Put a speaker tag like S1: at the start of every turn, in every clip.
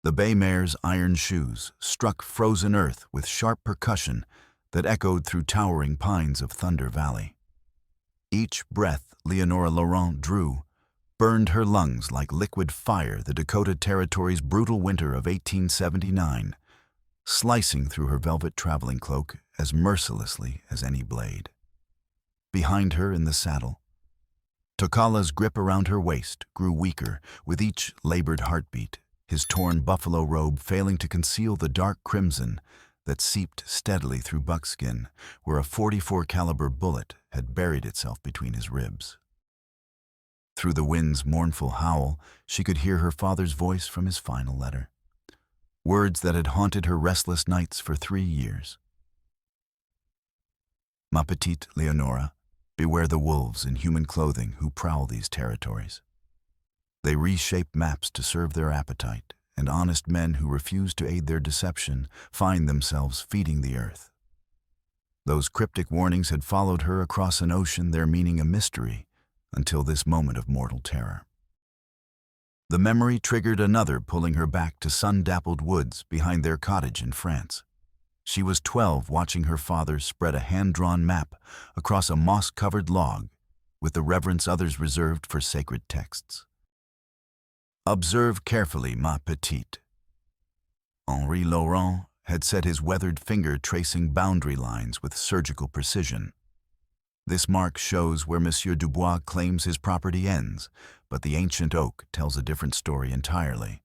S1: The bay mare's iron shoes struck frozen earth with sharp percussion that echoed through towering pines of Thunder Valley. Each breath Leonora Laurent drew burned her lungs like liquid fire the Dakota Territory's brutal winter of 1879, slicing through her velvet traveling cloak as mercilessly as any blade. Behind her in the saddle, Tokala's grip around her waist grew weaker with each labored heartbeat, his torn buffalo robe failing to conceal the dark crimson that seeped steadily through buckskin where a .44 caliber bullet had buried itself between his ribs. Through the wind's mournful howl, she could hear her father's voice from his final letter, words that had haunted her restless nights for 3 years. Ma petite Leonora, beware the wolves in human clothing who prowl these territories. They reshape maps to serve their appetite, and honest men who refuse to aid their deception find themselves feeding the earth. Those cryptic warnings had followed her across an ocean, their meaning a mystery, until this moment of mortal terror. The memory triggered another, pulling her back to sun-dappled woods behind their cottage in France. She was 12, watching her father spread a hand-drawn map across a moss-covered log with the reverence others reserved for sacred texts. Observe carefully, ma petite. Henri Laurent had set his weathered finger tracing boundary lines with surgical precision. This mark shows where Monsieur Dubois claims his property ends, but the ancient oak tells a different story entirely.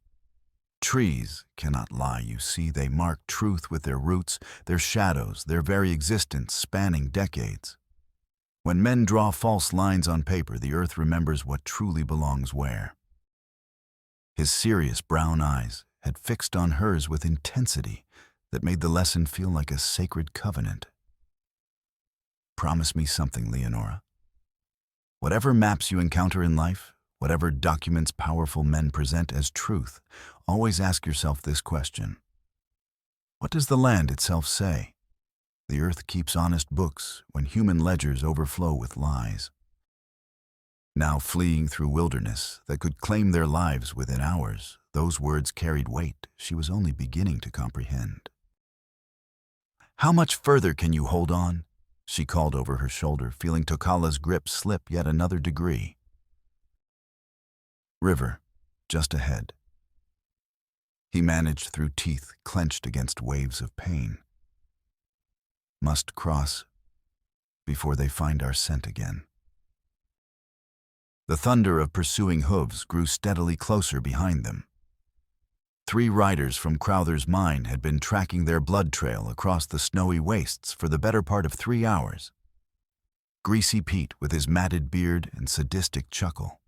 S1: Trees cannot lie, you see. They mark truth with their roots, their shadows, their very existence spanning decades. When men draw false lines on paper, the earth remembers what truly belongs where. His serious brown eyes had fixed on hers with intensity that made the lesson feel like a sacred covenant. Promise me something, Leonora. Whatever maps you encounter in life, whatever documents powerful men present as truth, always ask yourself this question. What does the land itself say? The earth keeps honest books when human ledgers overflow with lies. Now fleeing through wilderness that could claim their lives within hours, those words carried weight she was only beginning to comprehend. How much further can you hold on? She called over her shoulder, feeling Tokala's grip slip yet another degree. River, just ahead. He managed through teeth clenched against waves of pain. Must cross before they find our scent again. The thunder of pursuing hooves grew steadily closer behind them. 3 riders from Crowther's mine had been tracking their blood trail across the snowy wastes for the better part of 3 hours. Greasy Pete with his matted beard and sadistic chuckle.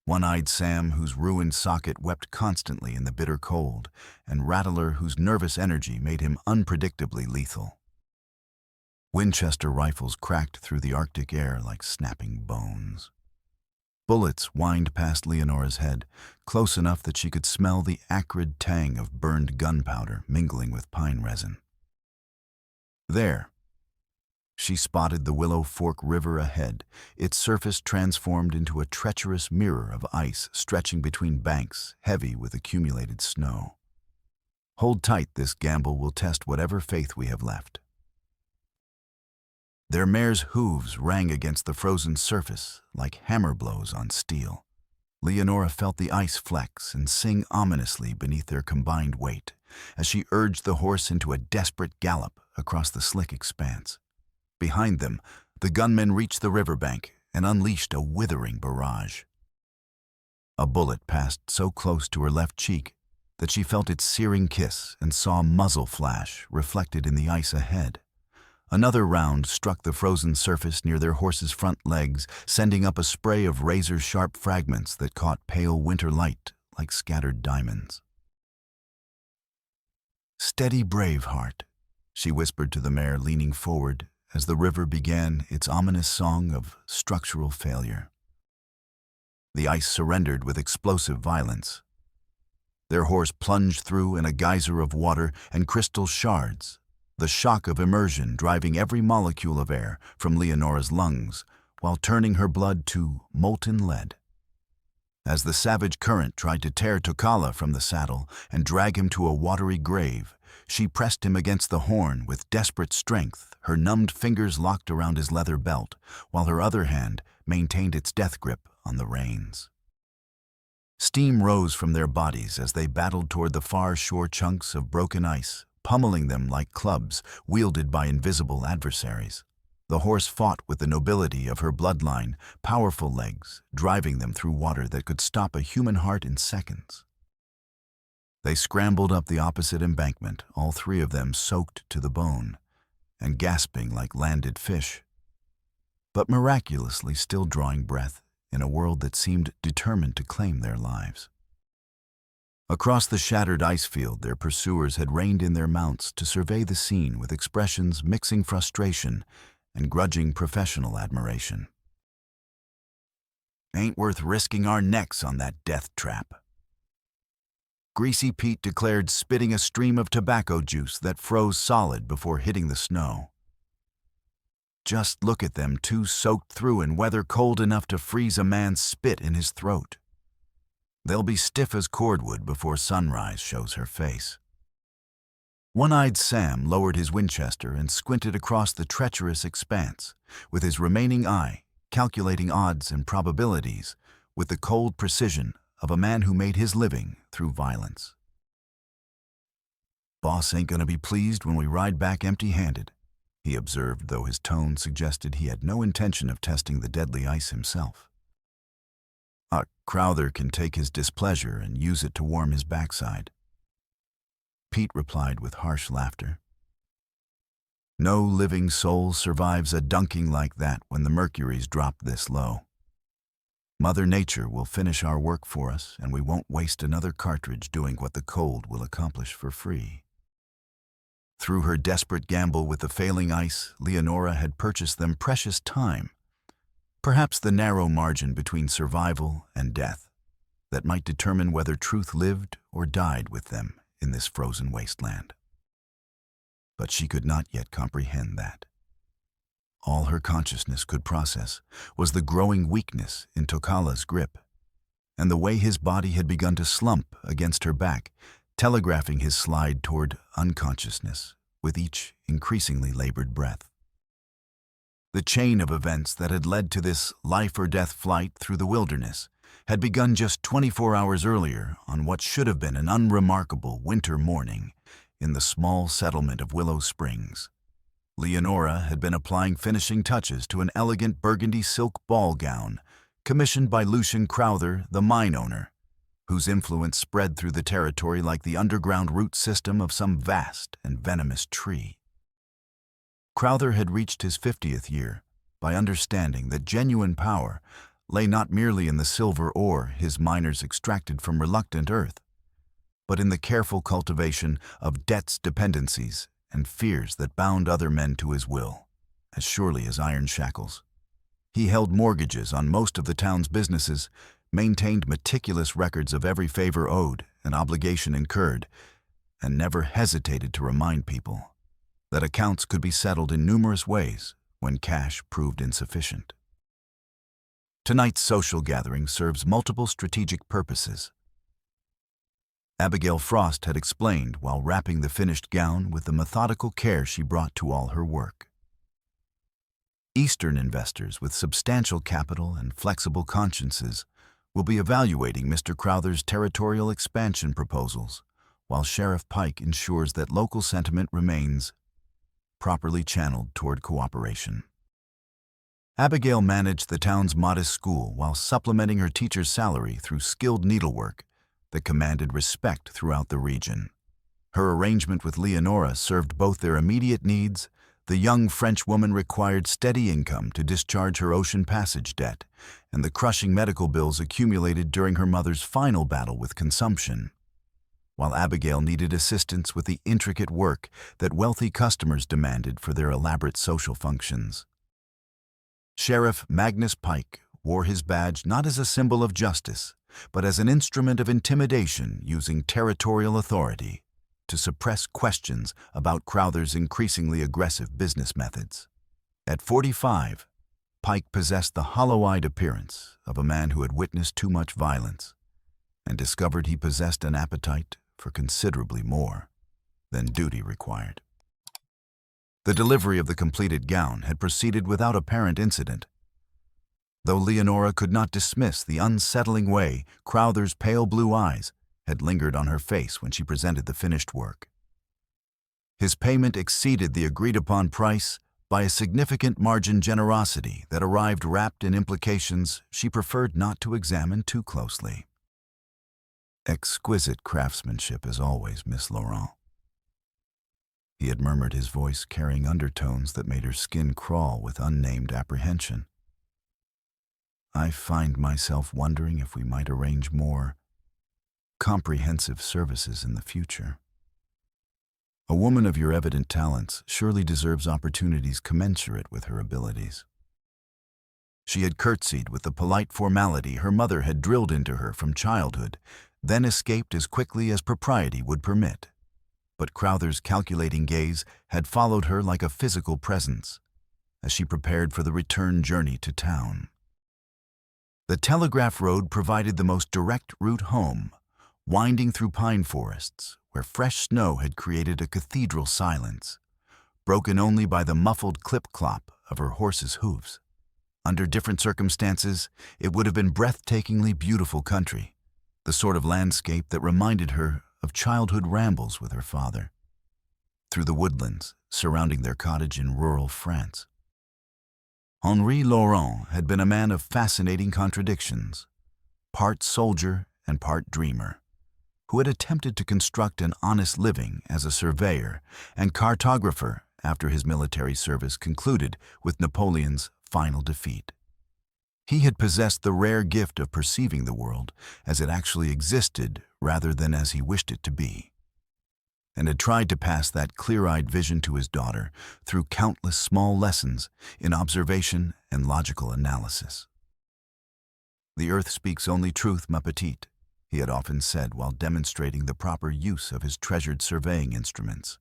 S1: One-eyed Sam, whose ruined socket wept constantly in the bitter cold, and Rattler, whose nervous energy made him unpredictably lethal. Winchester rifles cracked through the Arctic air like snapping bones. Bullets whined past Leonora's head, close enough that she could smell the acrid tang of burned gunpowder mingling with pine resin. There, she spotted the Willow Fork River ahead, its surface transformed into a treacherous mirror of ice stretching between banks heavy with accumulated snow. Hold tight, this gamble will test whatever faith we have left. Their mare's hooves rang against the frozen surface like hammer blows on steel. Leonora felt the ice flex and sing ominously beneath their combined weight as she urged the horse into a desperate gallop across the slick expanse. Behind them, the gunmen reached the riverbank and unleashed a withering barrage. A bullet passed so close to her left cheek that she felt its searing kiss and saw a muzzle flash reflected in the ice ahead. Another round struck the frozen surface near their horse's front legs, sending up a spray of razor-sharp fragments that caught pale winter light like scattered diamonds. "Steady, brave heart," she whispered to the mare, leaning forward as the river began its ominous song of structural failure. The ice surrendered with explosive violence. Their horse plunged through in a geyser of water and crystal shards, the shock of immersion driving every molecule of air from Leonora's lungs while turning her blood to molten lead. As the savage current tried to tear Tokala from the saddle and drag him to a watery grave, she pressed him against the horn with desperate strength, her numbed fingers locked around his leather belt, while her other hand maintained its death grip on the reins. Steam rose from their bodies as they battled toward the far shore chunks of broken ice, pummeling them like clubs wielded by invisible adversaries. The horse fought with the nobility of her bloodline, powerful legs, driving them through water that could stop a human heart in seconds. They scrambled up the opposite embankment, all three of them soaked to the bone, and gasping like landed fish, but miraculously still drawing breath in a world that seemed determined to claim their lives. Across the shattered ice field, their pursuers had reined in their mounts to survey the scene with expressions mixing frustration and grudging professional admiration. "Ain't worth risking our necks on that death trap," Greasy Pete declared, spitting a stream of tobacco juice that froze solid before hitting the snow. "Just look at them two soaked through in weather cold enough to freeze a man's spit in his throat. They'll be stiff as cordwood before sunrise shows her face." One-eyed Sam lowered his Winchester and squinted across the treacherous expanse, with his remaining eye calculating odds and probabilities with the cold precision of a man who made his living through violence. "Boss ain't gonna be pleased when we ride back empty-handed," he observed, though his tone suggested he had no intention of testing the deadly ice himself. "Crowther can take his displeasure and use it to warm his backside," Pete replied with harsh laughter. "No living soul survives a dunking like that when the mercury's dropped this low. Mother Nature will finish our work for us, and we won't waste another cartridge doing what the cold will accomplish for free." Through her desperate gamble with the failing ice, Leonora had purchased them precious time, perhaps the narrow margin between survival and death that might determine whether truth lived or died with them in this frozen wasteland. But she could not yet comprehend that. All her consciousness could process was the growing weakness in Tokala's grip, and the way his body had begun to slump against her back, telegraphing his slide toward unconsciousness with each increasingly labored breath. The chain of events that had led to this life-or-death flight through the wilderness had begun just 24 hours earlier on what should have been an unremarkable winter morning in the small settlement of Willow Springs. Leonora had been applying finishing touches to an elegant burgundy silk ball gown commissioned by Lucian Crowther, the mine owner, whose influence spread through the territory like the underground root system of some vast and venomous tree. Crowther had reached his 50th year by understanding that genuine power lay not merely in the silver ore his miners extracted from reluctant earth, but in the careful cultivation of debts, dependencies, and fears that bound other men to his will, as surely as iron shackles. He held mortgages on most of the town's businesses, maintained meticulous records of every favor owed and obligation incurred, and never hesitated to remind people that accounts could be settled in numerous ways when cash proved insufficient. Tonight's social gathering serves multiple strategic purposes. Abigail Frost had explained while wrapping the finished gown with the methodical care she brought to all her work. Eastern investors with substantial capital and flexible consciences will be evaluating Mr. Crowther's territorial expansion proposals, while Sheriff Pike ensures that local sentiment remains properly channeled toward cooperation. Abigail managed the town's modest school while supplementing her teacher's salary through skilled needlework that commanded respect throughout the region. Her arrangement with Leonora served both their immediate needs. The young French woman required steady income to discharge her ocean passage debt and the crushing medical bills accumulated during her mother's final battle with consumption, while Abigail needed assistance with the intricate work that wealthy customers demanded for their elaborate social functions. Sheriff Magnus Pike wore his badge not as a symbol of justice, but as an instrument of intimidation, using territorial authority to suppress questions about Crowther's increasingly aggressive business methods. At 45, Pike possessed the hollow-eyed appearance of a man who had witnessed too much violence and discovered he possessed an appetite for considerably more than duty required. The delivery of the completed gown had proceeded without apparent incident, though Leonora could not dismiss the unsettling way Crowther's pale blue eyes had lingered on her face when she presented the finished work. His payment exceeded the agreed-upon price by a significant margin generosity that arrived wrapped in implications she preferred not to examine too closely. "Exquisite craftsmanship as always, Miss Laurent," he had murmured, his voice carrying undertones that made her skin crawl with unnamed apprehension. "I find myself wondering if we might arrange more comprehensive services in the future. A woman of your evident talents surely deserves opportunities commensurate with her abilities." She had curtsied with the polite formality her mother had drilled into her from childhood, then escaped as quickly as propriety would permit. But Crowther's calculating gaze had followed her like a physical presence as she prepared for the return journey to town. The telegraph road provided the most direct route home, winding through pine forests where fresh snow had created a cathedral silence, broken only by the muffled clip-clop of her horse's hooves. Under different circumstances, it would have been breathtakingly beautiful country, the sort of landscape that reminded her of childhood rambles with her father, through the woodlands surrounding their cottage in rural France. Henri Laurent had been a man of fascinating contradictions, part soldier and part dreamer, who had attempted to construct an honest living as a surveyor and cartographer after his military service concluded with Napoleon's final defeat. He had possessed the rare gift of perceiving the world as it actually existed rather than as he wished it to be, and had tried to pass that clear-eyed vision to his daughter through countless small lessons in observation and logical analysis. "The earth speaks only truth, ma petite," he had often said while demonstrating the proper use of his treasured surveying instruments.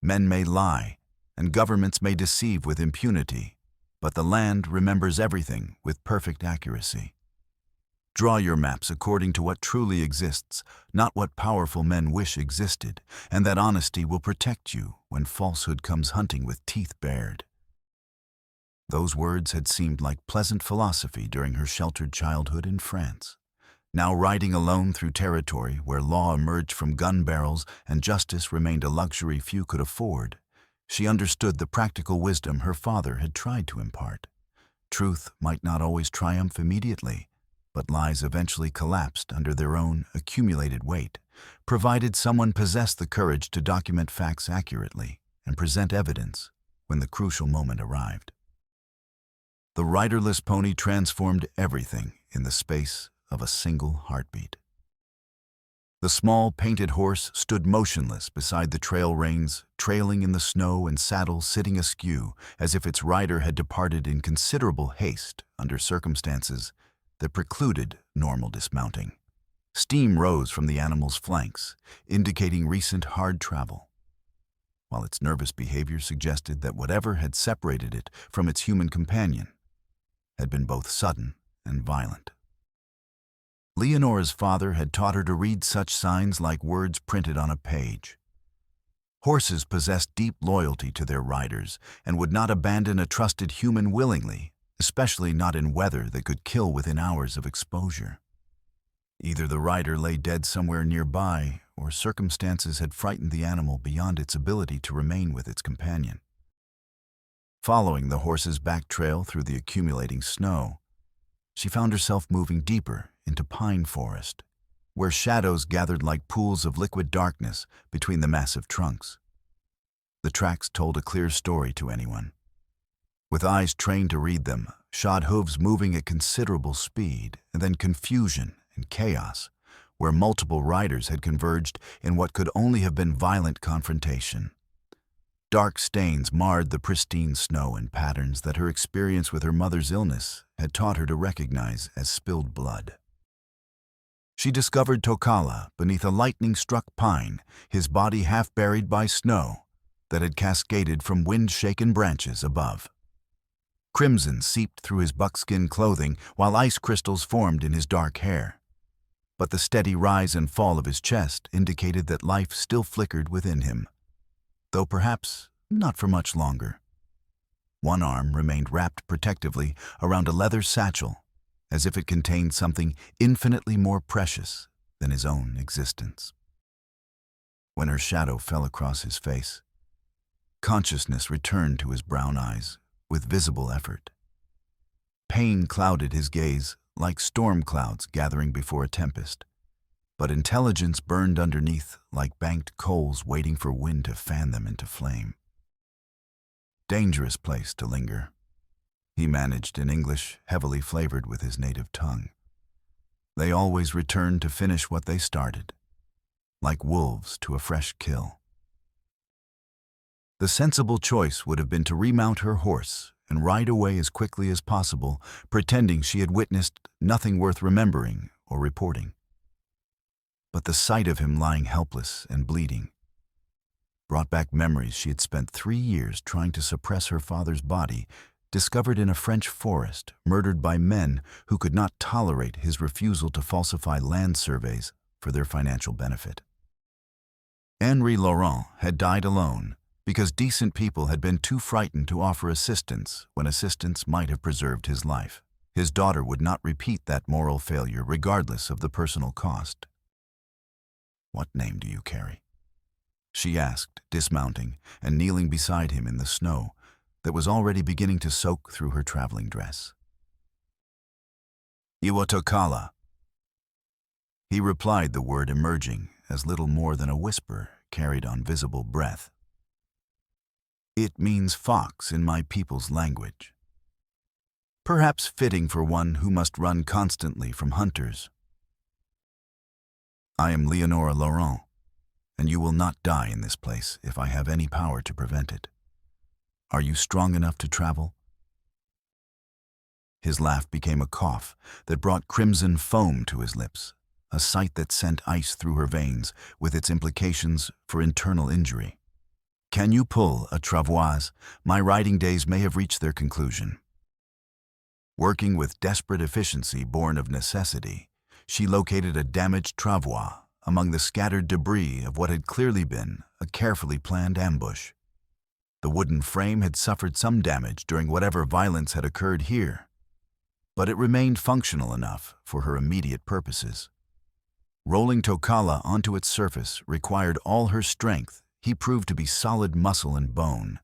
S1: "Men may lie, and governments may deceive with impunity, but the land remembers everything with perfect accuracy. Draw your maps according to what truly exists, not what powerful men wish existed, and that honesty will protect you when falsehood comes hunting with teeth bared." Those words had seemed like pleasant philosophy during her sheltered childhood in France. Now riding alone through territory where law emerged from gun barrels and justice remained a luxury few could afford, she understood the practical wisdom her father had tried to impart. Truth might not always triumph immediately, but lies eventually collapsed under their own accumulated weight, provided someone possessed the courage to document facts accurately and present evidence when the crucial moment arrived. The riderless pony transformed everything in the space of a single heartbeat. The small painted horse stood motionless beside the trail reins, trailing in the snow and saddle sitting askew as if its rider had departed in considerable haste under circumstances that precluded normal dismounting. Steam rose from the animal's flanks, indicating recent hard travel, while its nervous behavior suggested that whatever had separated it from its human companion had been both sudden and violent. Leonora's father had taught her to read such signs like words printed on a page. Horses possessed deep loyalty to their riders and would not abandon a trusted human willingly, especially not in weather that could kill within hours of exposure. Either the rider lay dead somewhere nearby, or circumstances had frightened the animal beyond its ability to remain with its companion. Following the horse's back trail through the accumulating snow, she found herself moving deeper into pine forest, where shadows gathered like pools of liquid darkness between the massive trunks. The tracks told a clear story to anyone. With eyes trained to read them, shod hooves moving at considerable speed, and then confusion and chaos, where multiple riders had converged in what could only have been violent confrontation. Dark stains marred the pristine snow in patterns that her experience with her mother's illness had taught her to recognize as spilled blood. She discovered Tokala beneath a lightning-struck pine, his body half buried by snow that had cascaded from wind-shaken branches above. Crimson seeped through his buckskin clothing while ice crystals formed in his dark hair. But the steady rise and fall of his chest indicated that life still flickered within him, though perhaps not for much longer. One arm remained wrapped protectively around a leather satchel, as if it contained something infinitely more precious than his own existence. When her shadow fell across his face, consciousness returned to his brown eyes with visible effort. Pain clouded his gaze like storm clouds gathering before a tempest, but intelligence burned underneath like banked coals waiting for wind to fan them into flame. Dangerous place to linger, he managed in English heavily flavored with his native tongue. They always returned to finish what they started, like wolves to a fresh kill. The sensible choice would have been to remount her horse and ride away as quickly as possible, pretending she had witnessed nothing worth remembering or reporting. But the sight of him lying helpless and bleeding brought back memories she had spent 3 years trying to suppress her father's body, discovered in a French forest, murdered by men who could not tolerate his refusal to falsify land surveys for their financial benefit. Henri Laurent had died alone, because decent people had been too frightened to offer assistance when assistance might have preserved his life. His daughter would not repeat that moral failure regardless of the personal cost. "What name do you carry?" she asked, dismounting and kneeling beside him in the snow that was already beginning to soak through her traveling dress. "Iwatokala." He replied, the word emerging as little more than a whisper carried on visible breath. "It means fox in my people's language. Perhaps fitting for one who must run constantly from hunters. I am Leonora Laurent, and you will not die in this place if I have any power to prevent it. Are you strong enough to travel?" His laugh became a cough that brought crimson foam to his lips, a sight that sent ice through her veins with its implications for internal injury. "Can you pull a travoise? My riding days may have reached their conclusion." Working with desperate efficiency born of necessity, she located a damaged travois among the scattered debris of what had clearly been a carefully planned ambush. The wooden frame had suffered some damage during whatever violence had occurred here, but it remained functional enough for her immediate purposes. Rolling Tokala onto its surface required all her strength. He proved to be solid muscle and bone.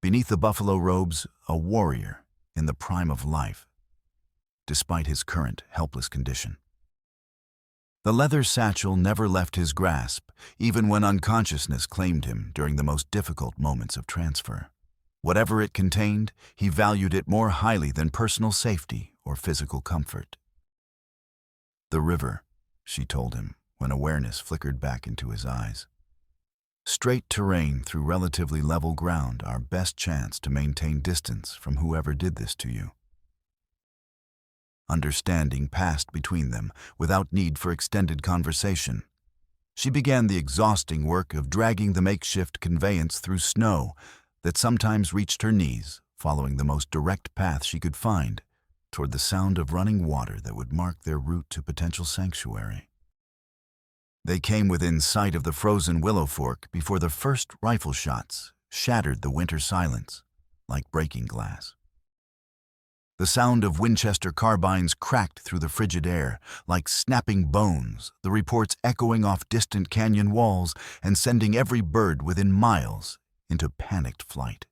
S1: Beneath the buffalo robes, a warrior in the prime of life, despite his current helpless condition. The leather satchel never left his grasp, even when unconsciousness claimed him during the most difficult moments of transfer. Whatever it contained, he valued it more highly than personal safety or physical comfort. "The river," she told him when awareness flickered back into his eyes. "Straight terrain through relatively level ground, our best chance to maintain distance from whoever did this to you." Understanding passed between them without need for extended conversation. She began the exhausting work of dragging the makeshift conveyance through snow that sometimes reached her knees, following the most direct path she could find toward the sound of running water that would mark their route to potential sanctuary. They came within sight of the frozen willow fork before the first rifle shots shattered the winter silence like breaking glass. The sound of Winchester carbines cracked through the frigid air like snapping bones, the reports echoing off distant canyon walls and sending every bird within miles into panicked flight.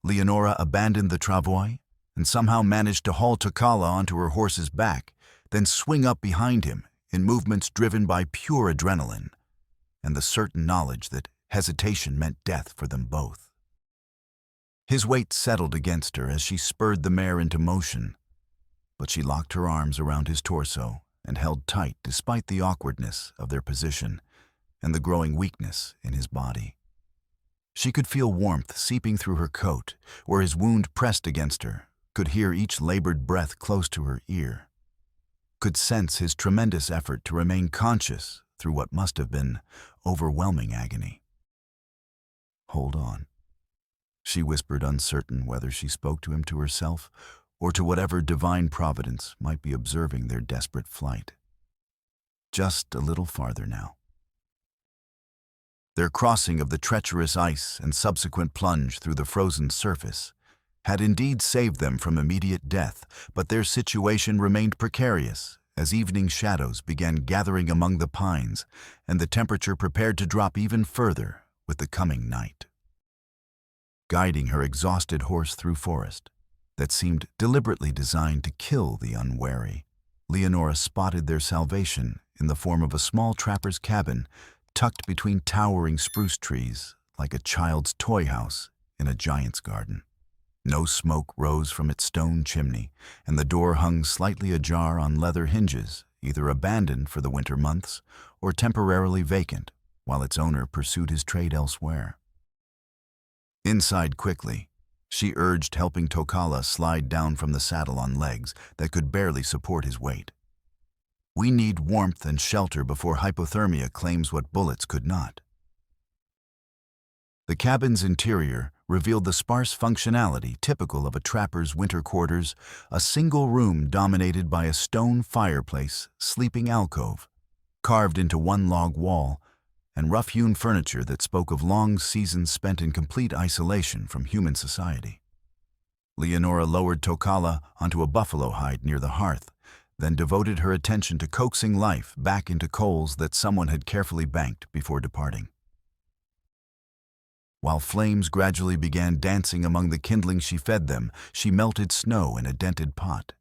S1: Leonora abandoned the travois and somehow managed to haul Tokala onto her horse's back, then swing up behind him in movements driven by pure adrenaline and the certain knowledge that hesitation meant death for them both. His weight settled against her as she spurred the mare into motion, but she locked her arms around his torso and held tight despite the awkwardness of their position and the growing weakness in his body. She could feel warmth seeping through her coat where his wound pressed against her, could hear each labored breath close to her ear, could sense his tremendous effort to remain conscious through what must have been overwhelming agony. "Hold on," she whispered, uncertain whether she spoke to him, to herself, or to whatever divine providence might be observing their desperate flight. Just a little farther now. Their crossing of the treacherous ice and subsequent plunge through the frozen surface had indeed saved them from immediate death, but their situation remained precarious as evening shadows began gathering among the pines and the temperature prepared to drop even further with the coming night. Guiding her exhausted horse through forest that seemed deliberately designed to kill the unwary, Leonora spotted their salvation in the form of a small trapper's cabin tucked between towering spruce trees like a child's toy house in a giant's garden. No smoke rose from its stone chimney, and the door hung slightly ajar on leather hinges, either abandoned for the winter months or temporarily vacant while its owner pursued his trade elsewhere. Inside quickly, she urged, helping Tokala slide down from the saddle on legs that could barely support his weight. "We need warmth and shelter before hypothermia claims what bullets could not." The cabin's interior revealed the sparse functionality typical of a trapper's winter quarters, a single room dominated by a stone fireplace, sleeping alcove, carved into one log wall, and rough-hewn furniture that spoke of long seasons spent in complete isolation from human society. Leonora lowered Tokala onto a buffalo hide near the hearth, then devoted her attention to coaxing life back into coals that someone had carefully banked before departing. While flames gradually began dancing among the kindling she fed them, she melted snow in a dented pot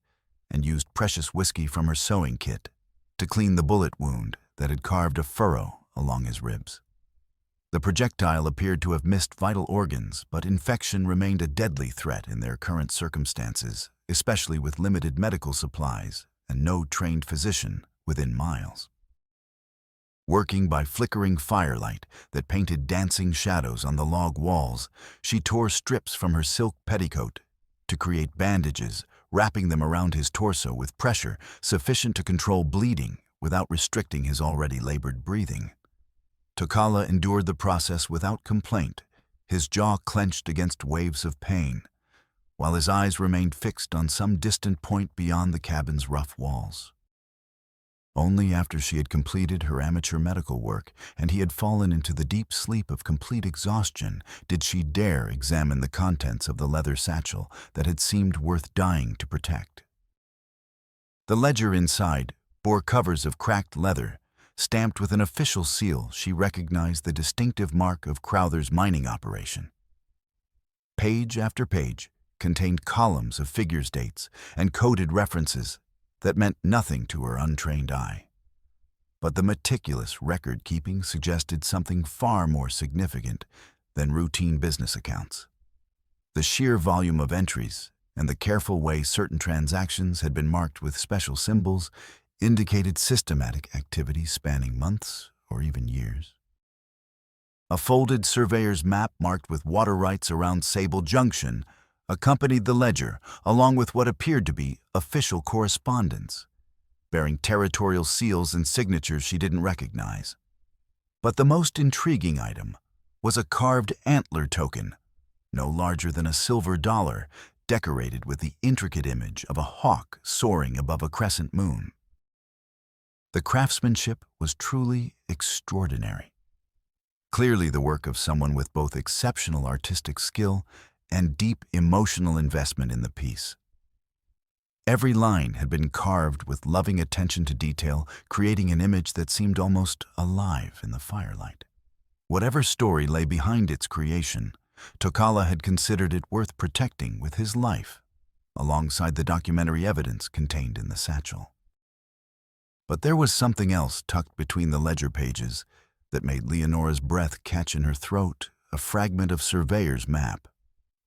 S1: and used precious whiskey from her sewing kit to clean the bullet wound that had carved a furrow along his ribs. The projectile appeared to have missed vital organs, but infection remained a deadly threat in their current circumstances, especially with limited medical supplies and no trained physician within miles. Working by flickering firelight that painted dancing shadows on the log walls, she tore strips from her silk petticoat to create bandages, wrapping them around his torso with pressure sufficient to control bleeding without restricting his already labored breathing. Tokala endured the process without complaint, his jaw clenched against waves of pain, while his eyes remained fixed on some distant point beyond the cabin's rough walls. Only after she had completed her amateur medical work and he had fallen into the deep sleep of complete exhaustion did she dare examine the contents of the leather satchel that had seemed worth dying to protect. The ledger inside bore covers of cracked leather, stamped with an official seal. She recognized the distinctive mark of Crowther's mining operation. Page after page contained columns of figures, dates, and coded references that meant nothing to her untrained eye. But the meticulous record-keeping suggested something far more significant than routine business accounts. The sheer volume of entries and the careful way certain transactions had been marked with special symbols indicated systematic activity spanning months or even years. A folded surveyor's map marked with water rights around Sable Junction accompanied the ledger, along with what appeared to be official correspondence, bearing territorial seals and signatures she didn't recognize. But the most intriguing item was a carved antler token, no larger than a silver dollar, decorated with the intricate image of a hawk soaring above a crescent moon. The craftsmanship was truly extraordinary. Clearly the work of someone with both exceptional artistic skill and deep emotional investment in the piece. Every line had been carved with loving attention to detail, creating an image that seemed almost alive in the firelight. Whatever story lay behind its creation, Tokala had considered it worth protecting with his life, alongside the documentary evidence contained in the satchel. But there was something else tucked between the ledger pages that made Leonora's breath catch in her throat, a fragment of surveyor's map,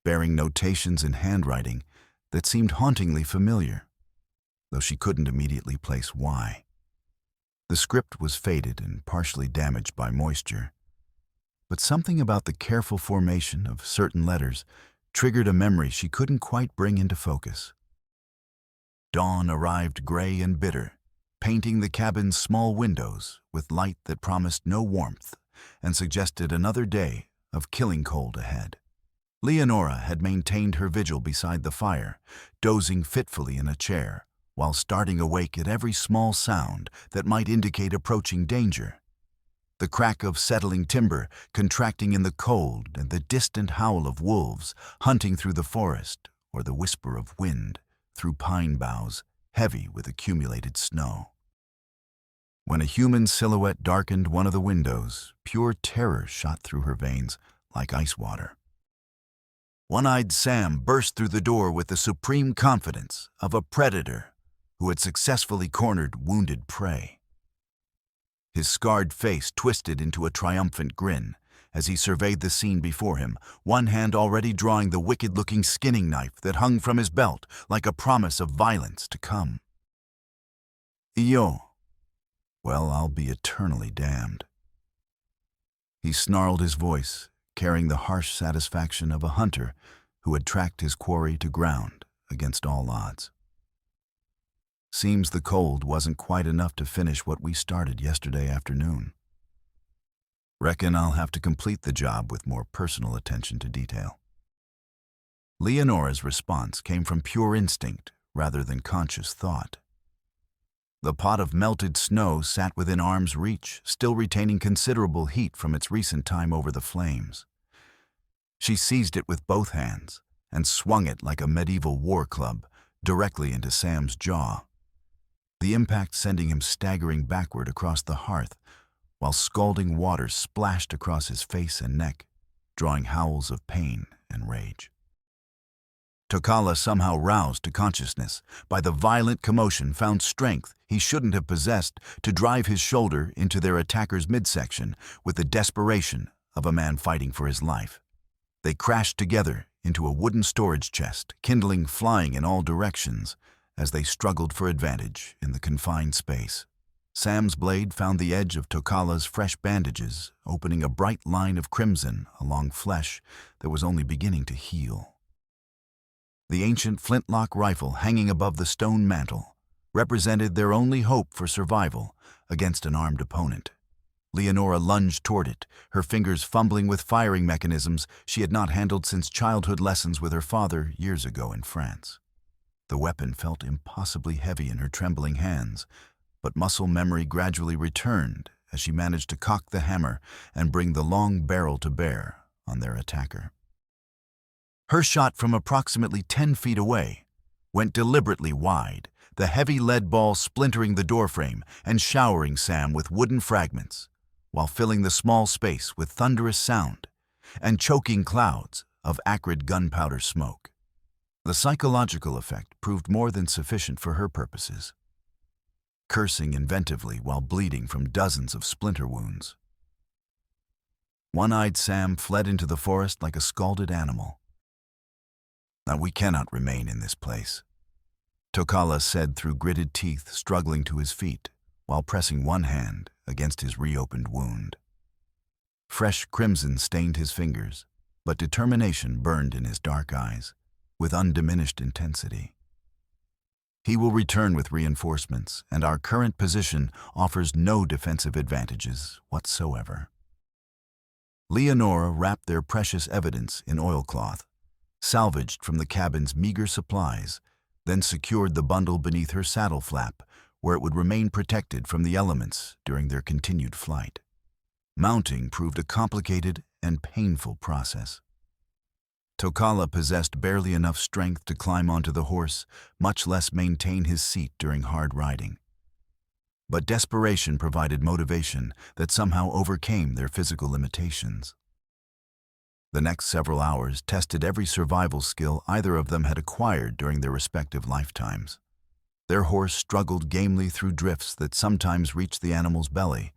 S1: bearing notations in handwriting that seemed hauntingly familiar, though she couldn't immediately place why. The script was faded and partially damaged by moisture, but something about the careful formation of certain letters triggered a memory she couldn't quite bring into focus. Dawn arrived gray and bitter, painting the cabin's small windows with light that promised no warmth and suggested another day of killing cold ahead. Leonora had maintained her vigil beside the fire, dozing fitfully in a chair, while starting awake at every small sound that might indicate approaching danger. The crack of settling timber contracting in the cold and the distant howl of wolves hunting through the forest, or the whisper of wind through pine boughs heavy with accumulated snow. When a human silhouette darkened one of the windows, pure terror shot through her veins like ice water. One-eyed Sam burst through the door with the supreme confidence of a predator who had successfully cornered wounded prey. His scarred face twisted into a triumphant grin as he surveyed the scene before him, one hand already drawing the wicked-looking skinning knife that hung from his belt like a promise of violence to come. Yo. Well, I'll be eternally damned. He snarled his voice, carrying the harsh satisfaction of a hunter who had tracked his quarry to ground against all odds. Seems the cold wasn't quite enough to finish what we started yesterday afternoon. Reckon I'll have to complete the job with more personal attention to detail. Leonora's response came from pure instinct rather than conscious thought. The pot of melted snow sat within arm's reach, still retaining considerable heat from its recent time over the flames. She seized it with both hands and swung it like a medieval war club directly into Sam's jaw, the impact sending him staggering backward across the hearth, while scalding water splashed across his face and neck, drawing howls of pain and rage. Tokala, somehow roused to consciousness by the violent commotion, found strength he shouldn't have possessed to drive his shoulder into their attacker's midsection with the desperation of a man fighting for his life. They crashed together into a wooden storage chest, kindling flying in all directions as they struggled for advantage in the confined space. Sam's blade found the edge of Tokala's fresh bandages, opening a bright line of crimson along flesh that was only beginning to heal. The ancient flintlock rifle hanging above the stone mantel represented their only hope for survival against an armed opponent. Leonora lunged toward it, her fingers fumbling with firing mechanisms she had not handled since childhood lessons with her father years ago in France. The weapon felt impossibly heavy in her trembling hands, but muscle memory gradually returned as she managed to cock the hammer and bring the long barrel to bear on their attacker. Her shot from approximately 10 feet away went deliberately wide, the heavy lead ball splintering the doorframe and showering Sam with wooden fragments, while filling the small space with thunderous sound and choking clouds of acrid gunpowder smoke. The psychological effect proved more than sufficient for her purposes, cursing inventively while bleeding from dozens of splinter wounds. One-eyed Sam fled into the forest like a scalded animal. "Now we cannot remain in this place," Tokala said through gritted teeth, struggling to his feet while pressing one hand against his reopened wound. Fresh crimson stained his fingers, but determination burned in his dark eyes with undiminished intensity. "He will return with reinforcements, and our current position offers no defensive advantages whatsoever." Leonora wrapped their precious evidence in oilcloth, salvaged from the cabin's meager supplies, then secured the bundle beneath her saddle flap, where it would remain protected from the elements during their continued flight. Mounting proved a complicated and painful process. Tokala possessed barely enough strength to climb onto the horse, much less maintain his seat during hard riding. But desperation provided motivation that somehow overcame their physical limitations. The next several hours tested every survival skill either of them had acquired during their respective lifetimes. Their horse struggled gamely through drifts that sometimes reached the animal's belly,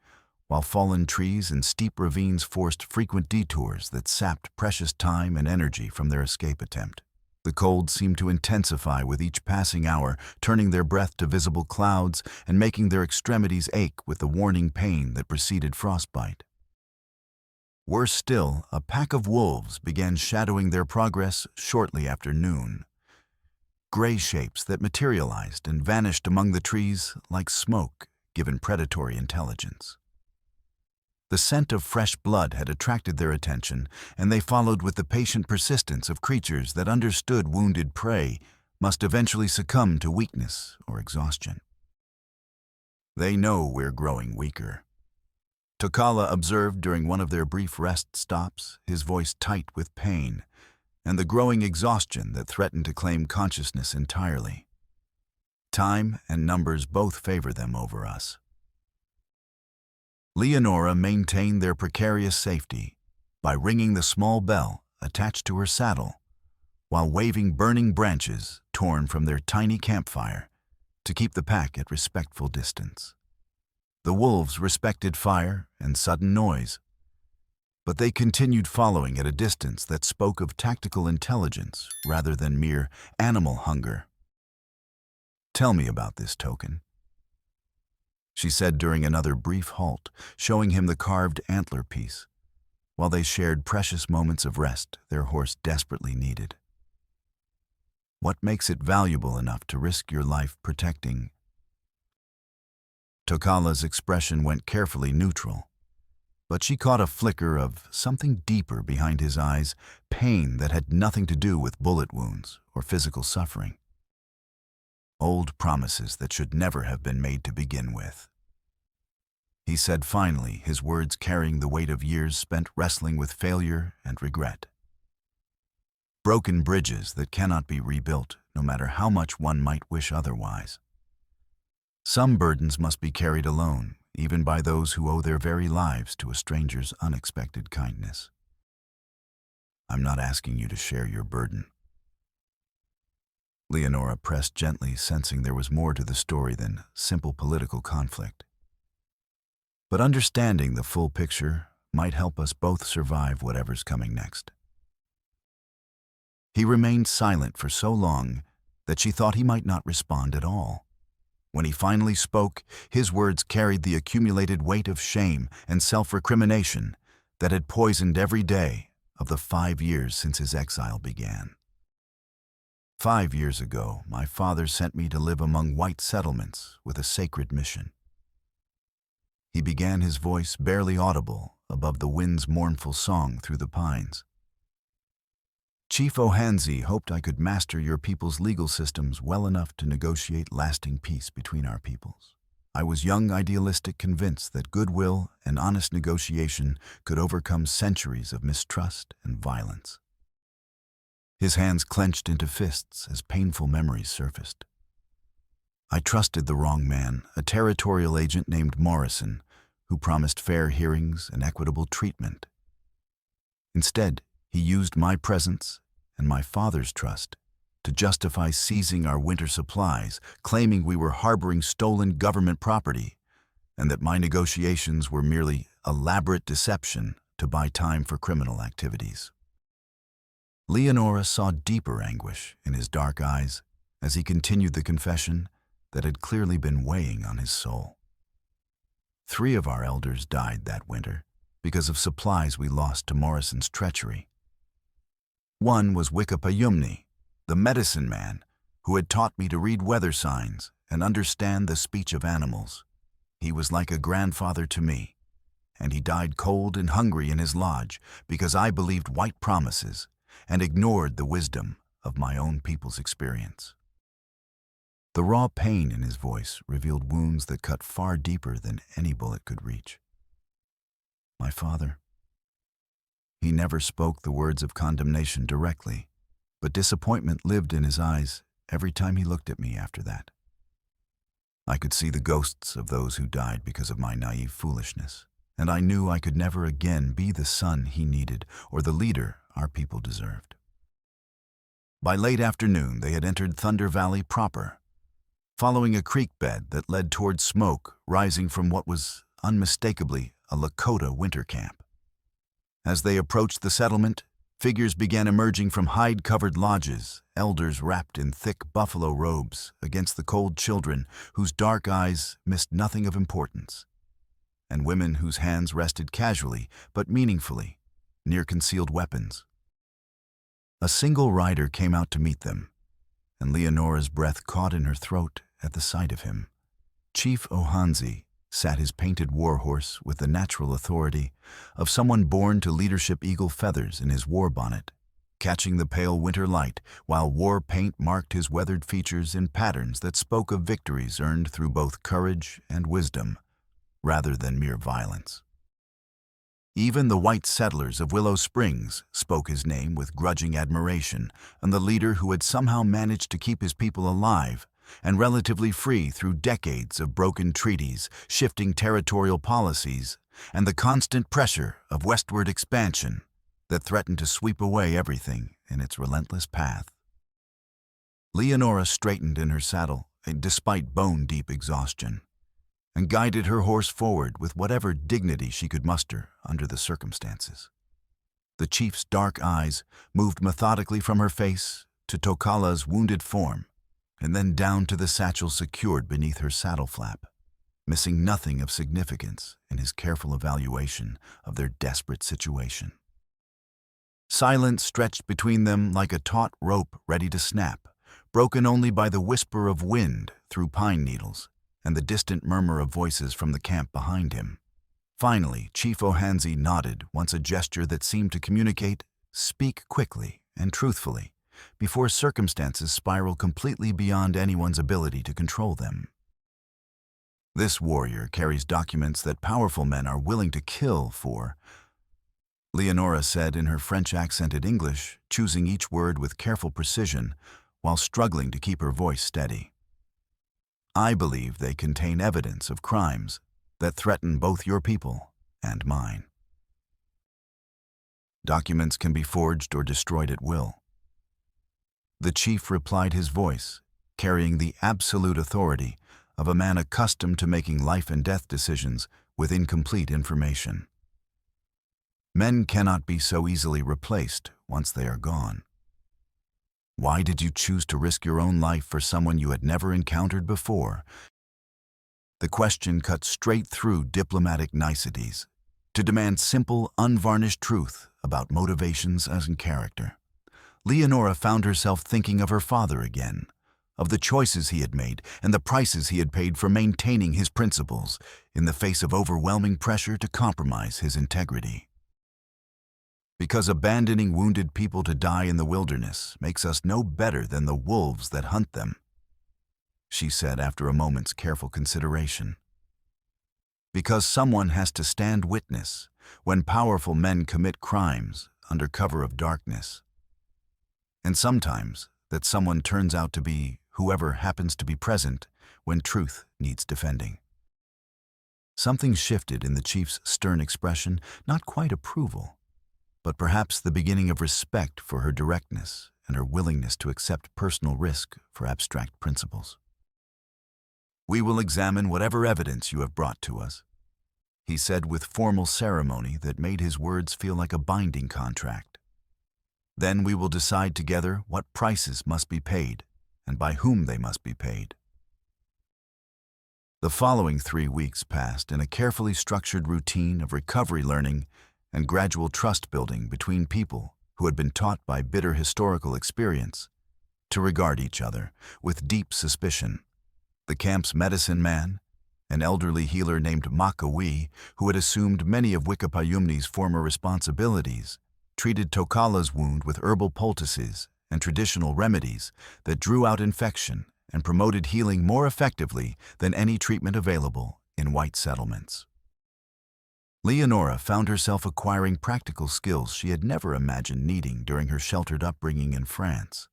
S1: while fallen trees and steep ravines forced frequent detours that sapped precious time and energy from their escape attempt. The cold seemed to intensify with each passing hour, turning their breath to visible clouds and making their extremities ache with the warning pain that preceded frostbite. Worse still, a pack of wolves began shadowing their progress shortly after noon. Gray shapes that materialized and vanished among the trees like smoke given predatory intelligence. The scent of fresh blood had attracted their attention, and they followed with the patient persistence of creatures that understood wounded prey must eventually succumb to weakness or exhaustion. They know we're growing weaker. Tokala observed during one of their brief rest stops, his voice tight with pain, and the growing exhaustion that threatened to claim consciousness entirely. Time and numbers both favor them over us. Leonora maintained their precarious safety by ringing the small bell attached to her saddle, while waving burning branches torn from their tiny campfire to keep the pack at respectful distance. The wolves respected fire and sudden noise, but they continued following at a distance that spoke of tactical intelligence rather than mere animal hunger. "Tell me about this token," she said during another brief halt, showing him the carved antler piece, while they shared precious moments of rest their horse desperately needed. "What makes it valuable enough to risk your life protecting?" Tokala's expression went carefully neutral, but she caught a flicker of something deeper behind his eyes, pain that had nothing to do with bullet wounds or physical suffering. Old promises that should never have been made to begin with. He said finally, his words carrying the weight of years spent wrestling with failure and regret. Broken bridges that cannot be rebuilt, no matter how much one might wish otherwise. Some burdens must be carried alone, even by those who owe their very lives to a stranger's unexpected kindness. "I'm not asking you to share your burden." Leonora pressed gently, sensing there was more to the story than simple political conflict. But understanding the full picture might help us both survive whatever's coming next. He remained silent for so long that she thought he might not respond at all. When he finally spoke, his words carried the accumulated weight of shame and self-recrimination that had poisoned every day of the 5 years since his exile began. 5 years ago, my father sent me to live among white settlements with a sacred mission. He began, his voice barely audible above the wind's mournful song through the pines. "Chief Ohanzi hoped I could master your people's legal systems well enough to negotiate lasting peace between our peoples. I was young, idealistic, convinced that goodwill and honest negotiation could overcome centuries of mistrust and violence." His hands clenched into fists as painful memories surfaced. "I trusted the wrong man, a territorial agent named Morrison, who promised fair hearings and equitable treatment. Instead, he used my presence and my father's trust to justify seizing our winter supplies, claiming we were harboring stolen government property, and that my negotiations were merely elaborate deception to buy time for criminal activities." Leonora saw deeper anguish in his dark eyes as he continued the confession that had clearly been weighing on his soul. 3 of our elders died that winter because of supplies we lost to Morrison's treachery. One was Wikapayumni, the medicine man, who had taught me to read weather signs and understand the speech of animals. He was like a grandfather to me, and he died cold and hungry in his lodge because I believed white promises and ignored the wisdom of my own people's experience. The raw pain in his voice revealed wounds that cut far deeper than any bullet could reach. My father. He never spoke the words of condemnation directly, but disappointment lived in his eyes every time he looked at me after that. I could see the ghosts of those who died because of my naive foolishness, and I knew I could never again be the son he needed or the leader our people deserved. By late afternoon, they had entered Thunder Valley proper, following a creek bed that led toward smoke rising from what was unmistakably a Lakota winter camp. As they approached the settlement, figures began emerging from hide-covered lodges, elders wrapped in thick buffalo robes against the cold children whose dark eyes missed nothing of importance, and women whose hands rested casually but meaningfully near concealed weapons. A single rider came out to meet them, and Leonora's breath caught in her throat at the sight of him. Chief Ohanzi, sat his painted warhorse with the natural authority of someone born to leadership eagle feathers in his war bonnet, catching the pale winter light while war paint marked his weathered features in patterns that spoke of victories earned through both courage and wisdom, rather than mere violence. Even the white settlers of Willow Springs spoke his name with grudging admiration, and the leader who had somehow managed to keep his people alive and relatively free through decades of broken treaties, shifting territorial policies, and the constant pressure of westward expansion that threatened to sweep away everything in its relentless path. Leonora straightened in her saddle, despite bone-deep exhaustion, and guided her horse forward with whatever dignity she could muster under the circumstances. The chief's dark eyes moved methodically from her face to Tokala's wounded form, and then down to the satchel secured beneath her saddle flap, missing nothing of significance in his careful evaluation of their desperate situation. Silence stretched between them like a taut rope ready to snap, broken only by the whisper of wind through pine needles and the distant murmur of voices from the camp behind him. Finally, Chief Ohanzi nodded once, a gesture that seemed to communicate, "Speak quickly and truthfully, before circumstances spiral completely beyond anyone's ability to control them." This warrior carries documents that powerful men are willing to kill for, Leonora said in her French-accented English, choosing each word with careful precision while struggling to keep her voice steady. "I believe they contain evidence of crimes that threaten both your people and mine. Documents can be forged or destroyed at will." The chief replied, his voice carrying the absolute authority of a man accustomed to making life and death decisions with incomplete information. "Men cannot be so easily replaced once they are gone. Why did you choose to risk your own life for someone you had never encountered before?" The question cut straight through diplomatic niceties to demand simple, unvarnished truth about motivations and character. Leonora found herself thinking of her father again, of the choices he had made and the prices he had paid for maintaining his principles in the face of overwhelming pressure to compromise his integrity. "Because abandoning wounded people to die in the wilderness makes us no better than the wolves that hunt them," she said after a moment's careful consideration. "Because someone has to stand witness when powerful men commit crimes under cover of darkness. And sometimes that someone turns out to be whoever happens to be present when truth needs defending." Something shifted in the chief's stern expression, not quite approval, but perhaps the beginning of respect for her directness and her willingness to accept personal risk for abstract principles. "We will examine whatever evidence you have brought to us," he said with formal ceremony that made his words feel like a binding contract. "Then we will decide together what prices must be paid and by whom they must be paid." The following 3 weeks passed in a carefully structured routine of recovery learning and gradual trust building between people who had been taught by bitter historical experience to regard each other with deep suspicion. The camp's medicine man, an elderly healer named Makawi, who had assumed many of Wikipayumni's former responsibilities, treated Tokala's wound with herbal poultices and traditional remedies that drew out infection and promoted healing more effectively than any treatment available in white settlements. Leonora found herself acquiring practical skills she had never imagined needing during her sheltered upbringing in France.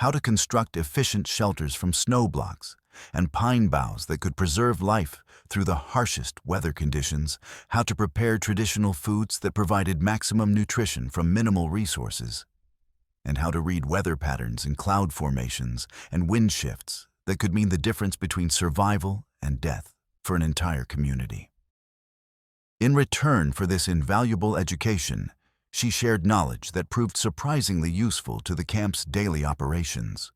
S1: How to construct efficient shelters from snow blocks and pine boughs that could preserve life through the harshest weather conditions, how to prepare traditional foods that provided maximum nutrition from minimal resources, and how to read weather patterns in cloud formations and wind shifts that could mean the difference between survival and death for an entire community. In return for this invaluable education, she shared knowledge that proved surprisingly useful to the camp's daily operations.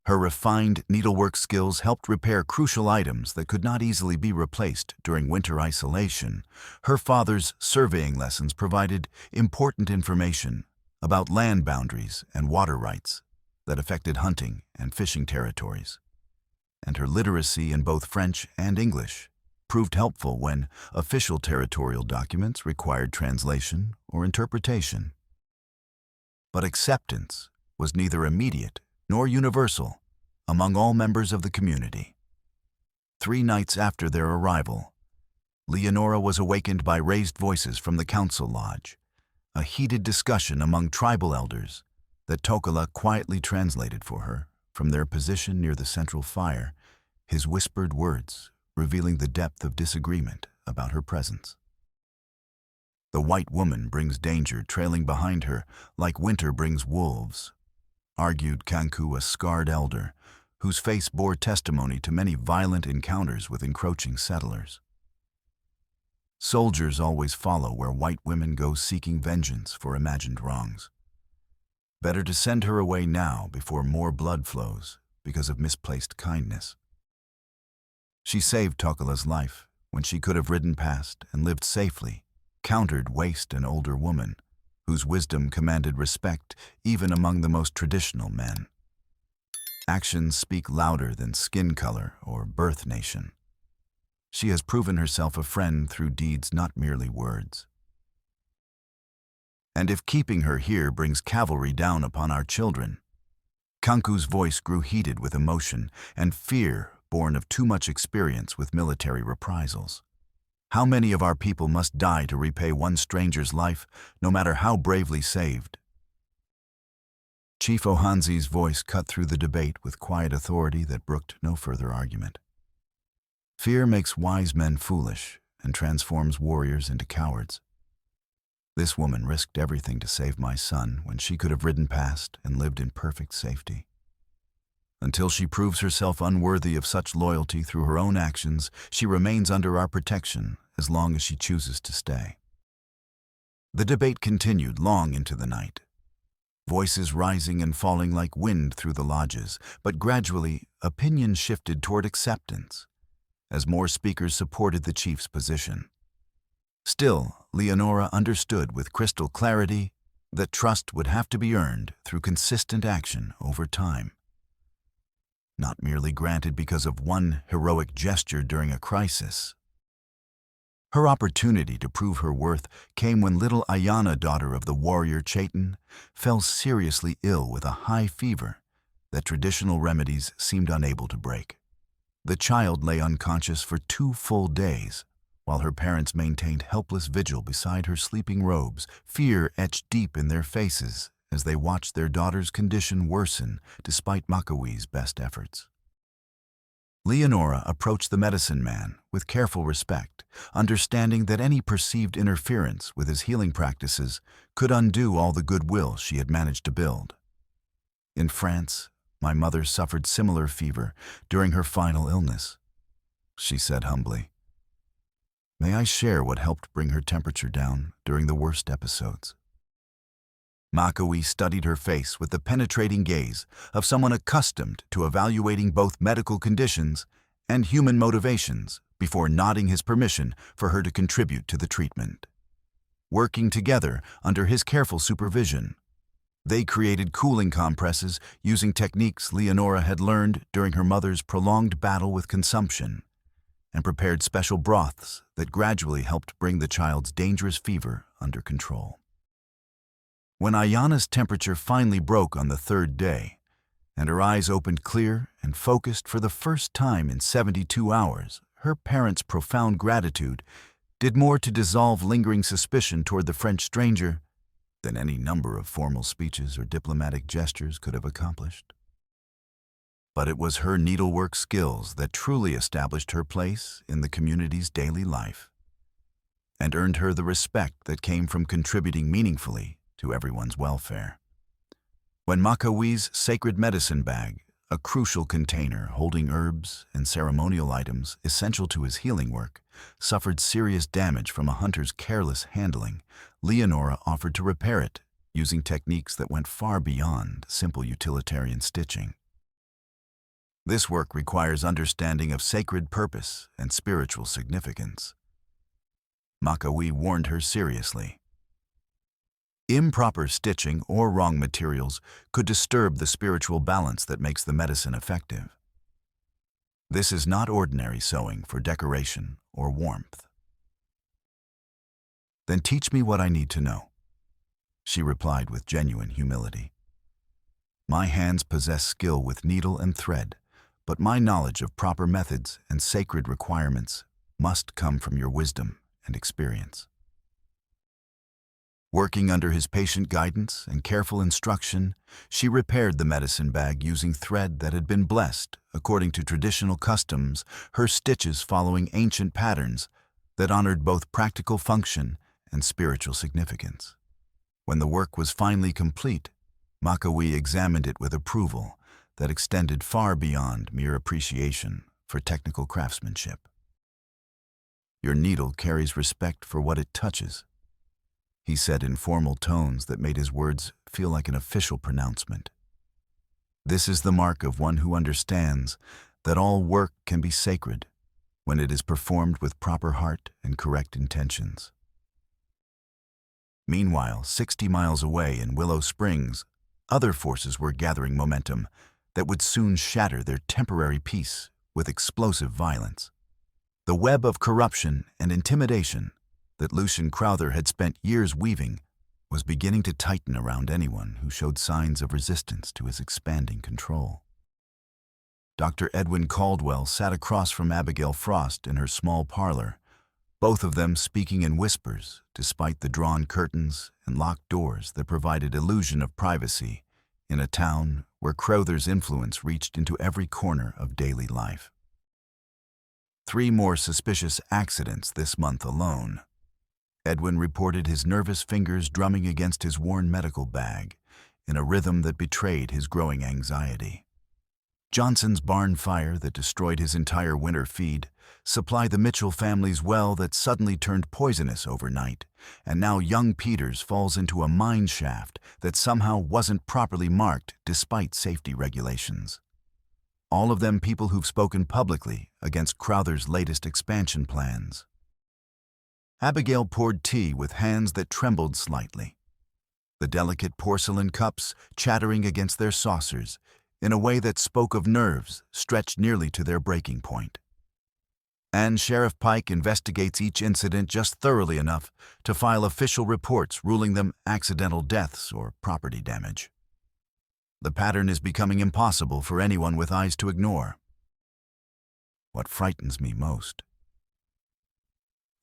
S1: Her refined needlework skills helped repair crucial items that could not easily be replaced during winter isolation. Her father's surveying lessons provided important information about land boundaries and water rights that affected hunting and fishing territories. And her literacy in both French and English proved helpful when official territorial documents required translation or interpretation. But acceptance was neither immediate nor universal among all members of the community. 3 nights after their arrival, Leonora was awakened by raised voices from the council lodge, a heated discussion among tribal elders that Tokala quietly translated for her from their position near the central fire, his whispered words revealing the depth of disagreement about her presence. The white woman brings danger trailing behind her like winter brings wolves, argued Kanku, a scarred elder, whose face bore testimony to many violent encounters with encroaching settlers. Soldiers always follow where white women go seeking vengeance for imagined wrongs. Better to send her away now before more blood flows because of misplaced kindness. She saved Tokala's life when she could have ridden past and lived safely, countered waste an older woman, whose wisdom commanded respect even among the most traditional men. Actions speak louder than skin color or birth nation. She has proven herself a friend through deeds, not merely words. And if keeping her here brings cavalry down upon our children, Kanku's voice grew heated with emotion and fear born of too much experience with military reprisals. How many of our people must die to repay one stranger's life, no matter how bravely saved? Chief Ohanzi's voice cut through the debate with quiet authority that brooked no further argument. Fear makes wise men foolish and transforms warriors into cowards. This woman risked everything to save my son when she could have ridden past and lived in perfect safety. Until she proves herself unworthy of such loyalty through her own actions, she remains under our protection as long as she chooses to stay. The debate continued long into the night, voices rising and falling like wind through the lodges, but gradually opinion shifted toward acceptance as more speakers supported the chief's position. Still, Leonora understood with crystal clarity that trust would have to be earned through consistent action over time. Not merely granted because of one heroic gesture during a crisis. Her opportunity to prove her worth came when little Ayana, daughter of the warrior Chaitan, fell seriously ill with a high fever that traditional remedies seemed unable to break. The child lay unconscious for 2 full days, while her parents maintained helpless vigil beside her sleeping robes, fear etched deep in their faces as they watched their daughter's condition worsen despite Makawi's best efforts. Leonora approached the medicine man with careful respect, understanding that any perceived interference with his healing practices could undo all the goodwill she had managed to build. In France, my mother suffered similar fever during her final illness, she said humbly. May I share what helped bring her temperature down during the worst episodes? Makawi studied her face with the penetrating gaze of someone accustomed to evaluating both medical conditions and human motivations before nodding his permission for her to contribute to the treatment. Working together under his careful supervision, they created cooling compresses using techniques Leonora had learned during her mother's prolonged battle with consumption, and prepared special broths that gradually helped bring the child's dangerous fever under control. When Ayana's temperature finally broke on the 3rd day, and her eyes opened clear and focused for the first time in 72 hours, her parents' profound gratitude did more to dissolve lingering suspicion toward the French stranger than any number of formal speeches or diplomatic gestures could have accomplished. But it was her needlework skills that truly established her place in the community's daily life and earned her the respect that came from contributing meaningfully to everyone's welfare. When Makawi's sacred medicine bag, a crucial container holding herbs and ceremonial items essential to his healing work, suffered serious damage from a hunter's careless handling, Leonora offered to repair it using techniques that went far beyond simple utilitarian stitching. This work requires understanding of sacred purpose and spiritual significance. Makawi warned her seriously. Improper stitching or wrong materials could disturb the spiritual balance that makes the medicine effective. This is not ordinary sewing for decoration or warmth. Then teach me what I need to know, she replied with genuine humility. My hands possess skill with needle and thread, but my knowledge of proper methods and sacred requirements must come from your wisdom and experience. Working under his patient guidance and careful instruction, she repaired the medicine bag using thread that had been blessed according to traditional customs, her stitches following ancient patterns that honored both practical function and spiritual significance. When the work was finally complete, Makawi examined it with approval that extended far beyond mere appreciation for technical craftsmanship. Your needle carries respect for what it touches, he said in formal tones that made his words feel like an official pronouncement. This is the mark of one who understands that all work can be sacred when it is performed with proper heart and correct intentions. Meanwhile, 60 miles away in Willow Springs, other forces were gathering momentum that would soon shatter their temporary peace with explosive violence. The web of corruption and intimidation that Lucian Crowther had spent years weaving was beginning to tighten around anyone who showed signs of resistance to his expanding control. Dr. Edwin Caldwell sat across from Abigail Frost in her small parlor, both of them speaking in whispers despite the drawn curtains and locked doors that provided illusion of privacy in a town where Crowther's influence reached into every corner of daily life. 3 more suspicious accidents this month alone. Edwin reported his nervous fingers drumming against his worn medical bag in a rhythm that betrayed his growing anxiety. Johnson's barn fire that destroyed his entire winter feed supplied the Mitchell family's well that suddenly turned poisonous overnight, and now young Peters falls into a mine shaft that somehow wasn't properly marked despite safety regulations. All of them people who've spoken publicly against Crowther's latest expansion plans. Abigail poured tea with hands that trembled slightly, the delicate porcelain cups chattering against their saucers in a way that spoke of nerves stretched nearly to their breaking point. And Sheriff Pike investigates each incident just thoroughly enough to file official reports ruling them accidental deaths or property damage. The pattern is becoming impossible for anyone with eyes to ignore. What frightens me most,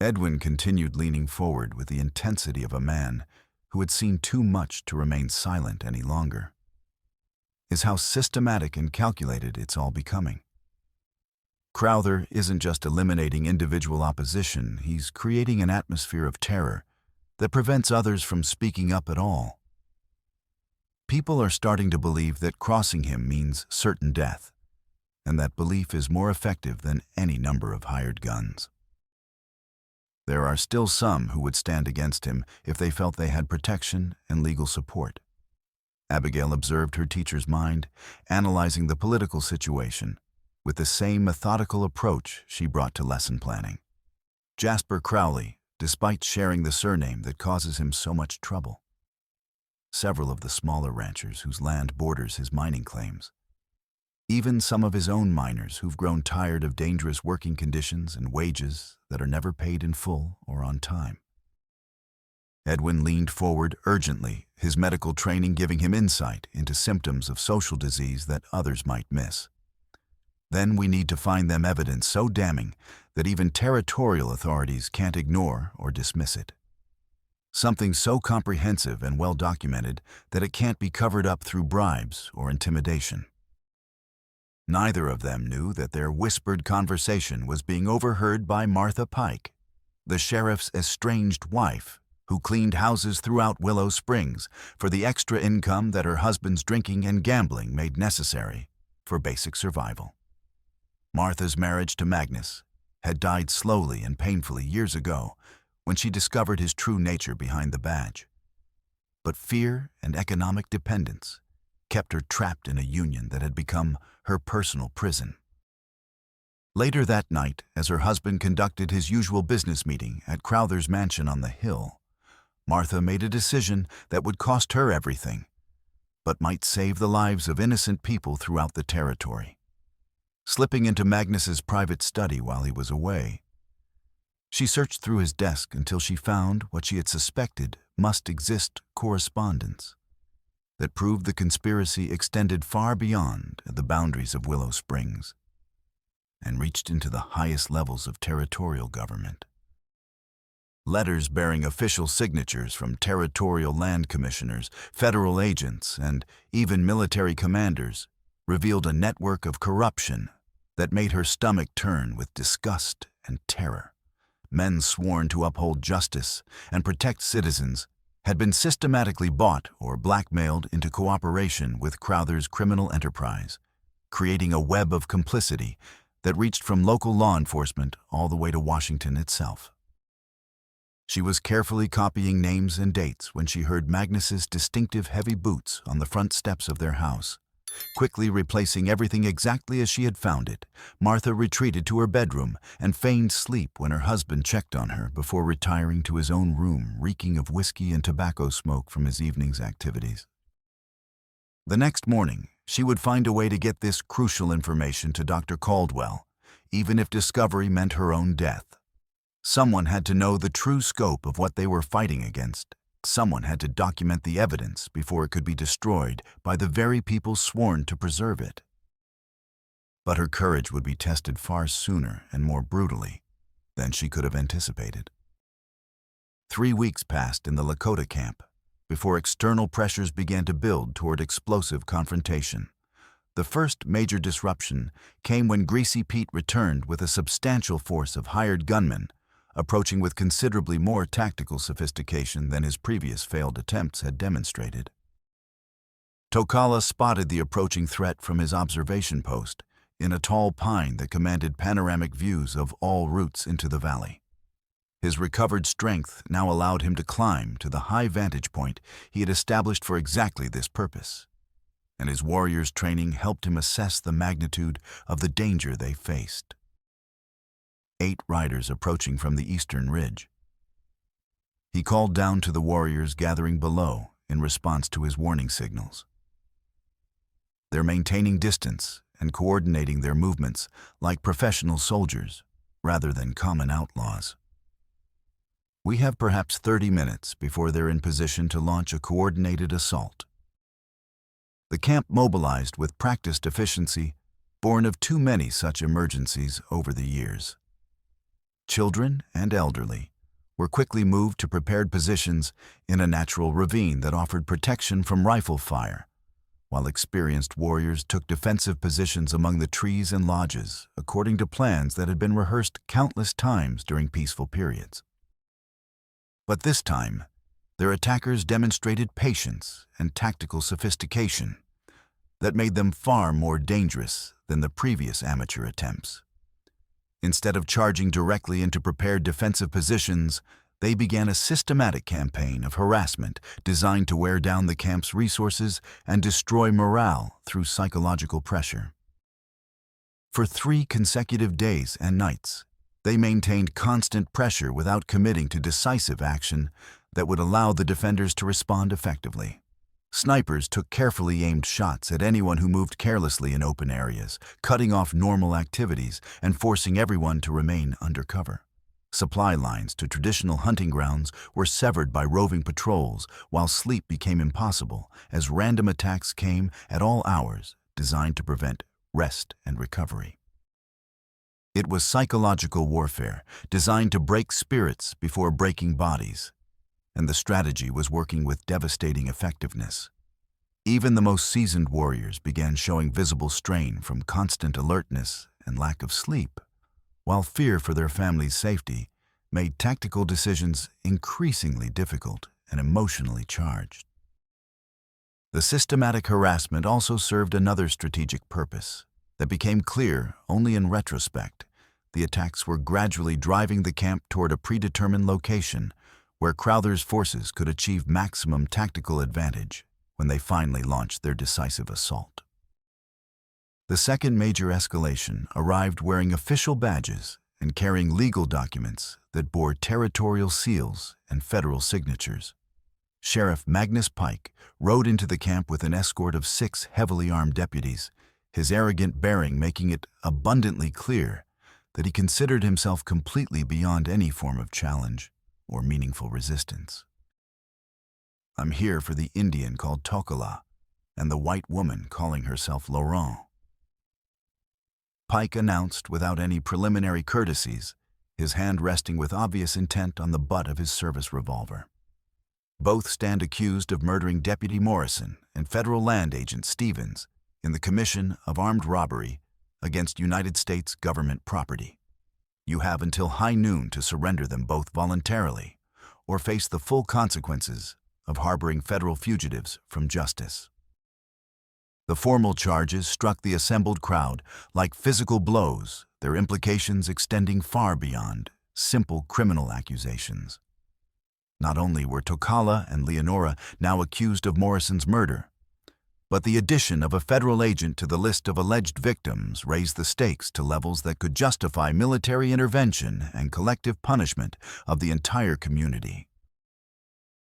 S1: Edwin continued leaning forward with the intensity of a man who had seen too much to remain silent any longer, is how systematic and calculated it's all becoming. Crowther isn't just eliminating individual opposition, he's creating an atmosphere of terror that prevents others from speaking up at all. People are starting to believe that crossing him means certain death, and that belief is more effective than any number of hired guns. There are still some who would stand against him if they felt they had protection and legal support. Abigail observed her teacher's mind, analyzing the political situation with the same methodical approach she brought to lesson planning. Jasper Crowley, despite sharing the surname that causes him so much trouble. Several of the smaller ranchers whose land borders his mining claims. Even some of his own miners who've grown tired of dangerous working conditions and wages that are never paid in full or on time. Edwin leaned forward urgently, his medical training giving him insight into symptoms of social disease that others might miss. Then we need to find them evidence so damning that even territorial authorities can't ignore or dismiss it. Something so comprehensive and well documented that it can't be covered up through bribes or intimidation. Neither of them knew that their whispered conversation was being overheard by Martha Pike, the sheriff's estranged wife, who cleaned houses throughout Willow Springs for the extra income that her husband's drinking and gambling made necessary for basic survival. Martha's marriage to Magnus had died slowly and painfully years ago when she discovered his true nature behind the badge. But fear and economic dependence kept her trapped in a union that had become her personal prison. Later that night, as her husband conducted his usual business meeting at Crowther's mansion on the hill, Martha made a decision that would cost her everything, but might save the lives of innocent people throughout the territory. Slipping into Magnus's private study while he was away, she searched through his desk until she found what she had suspected must exist: correspondence that proved the conspiracy extended far beyond the boundaries of Willow Springs and reached into the highest levels of territorial government. Letters bearing official signatures from territorial land commissioners, federal agents, and even military commanders revealed a network of corruption that made her stomach turn with disgust and terror. Men sworn to uphold justice and protect citizens had been systematically bought or blackmailed into cooperation with Crowther's criminal enterprise, creating a web of complicity that reached from local law enforcement all the way to Washington itself. She was carefully copying names and dates when she heard Magnus's distinctive heavy boots on the front steps of their house. Quickly replacing everything exactly as she had found it, Martha retreated to her bedroom and feigned sleep when her husband checked on her before retiring to his own room, reeking of whiskey and tobacco smoke from his evening's activities. The next morning, she would find a way to get this crucial information to Dr. Caldwell, even if discovery meant her own death. Someone had to know the true scope of what they were fighting against. Someone had to document the evidence before it could be destroyed by the very people sworn to preserve it. But her courage would be tested far sooner and more brutally than she could have anticipated. 3 weeks passed in the Lakota camp before external pressures began to build toward explosive confrontation. The first major disruption came when Greasy Pete returned with a substantial force of hired gunmen, approaching with considerably more tactical sophistication than his previous failed attempts had demonstrated. Tokala spotted the approaching threat from his observation post in a tall pine that commanded panoramic views of all routes into the valley. His recovered strength now allowed him to climb to the high vantage point he had established for exactly this purpose, and his warrior's training helped him assess the magnitude of the danger they faced. 8 riders approaching from the eastern ridge. He called down to the warriors gathering below in response to his warning signals. They're maintaining distance and coordinating their movements like professional soldiers rather than common outlaws. We have perhaps 30 minutes before they're in position to launch a coordinated assault. The camp mobilized with practiced efficiency, born of too many such emergencies over the years. Children and elderly were quickly moved to prepared positions in a natural ravine that offered protection from rifle fire, while experienced warriors took defensive positions among the trees and lodges according to plans that had been rehearsed countless times during peaceful periods. But this time, their attackers demonstrated patience and tactical sophistication that made them far more dangerous than the previous amateur attempts. Instead of charging directly into prepared defensive positions, they began a systematic campaign of harassment designed to wear down the camp's resources and destroy morale through psychological pressure. For 3 consecutive days and nights, they maintained constant pressure without committing to decisive action that would allow the defenders to respond effectively. Snipers took carefully aimed shots at anyone who moved carelessly in open areas, cutting off normal activities and forcing everyone to remain undercover. Supply lines to traditional hunting grounds were severed by roving patrols, while sleep became impossible as random attacks came at all hours, designed to prevent rest and recovery. It was psychological warfare, designed to break spirits before breaking bodies, and the strategy was working with devastating effectiveness. Even the most seasoned warriors began showing visible strain from constant alertness and lack of sleep, while fear for their family's safety made tactical decisions increasingly difficult and emotionally charged. The systematic harassment also served another strategic purpose that became clear only in retrospect. The attacks were gradually driving the camp toward a predetermined location where Crowther's forces could achieve maximum tactical advantage when they finally launched their decisive assault. The second major escalation arrived wearing official badges and carrying legal documents that bore territorial seals and federal signatures. Sheriff Magnus Pike rode into the camp with an escort of 6 heavily armed deputies, his arrogant bearing making it abundantly clear that he considered himself completely beyond any form of challenge or meaningful resistance. "I'm here for the Indian called Tokala and the white woman calling herself Laurent," Pike announced without any preliminary courtesies, his hand resting with obvious intent on the butt of his service revolver. Both stand accused of murdering Deputy Morrison and federal land agent Stevens in the commission of armed robbery against United States government property. You have until high noon to surrender them both voluntarily or face the full consequences of harboring federal fugitives from justice. The formal charges struck the assembled crowd like physical blows, their implications extending far beyond simple criminal accusations. Not only were Tokala and Leonora now accused of Morrison's murder, but the addition of a federal agent to the list of alleged victims raised the stakes to levels that could justify military intervention and collective punishment of the entire community.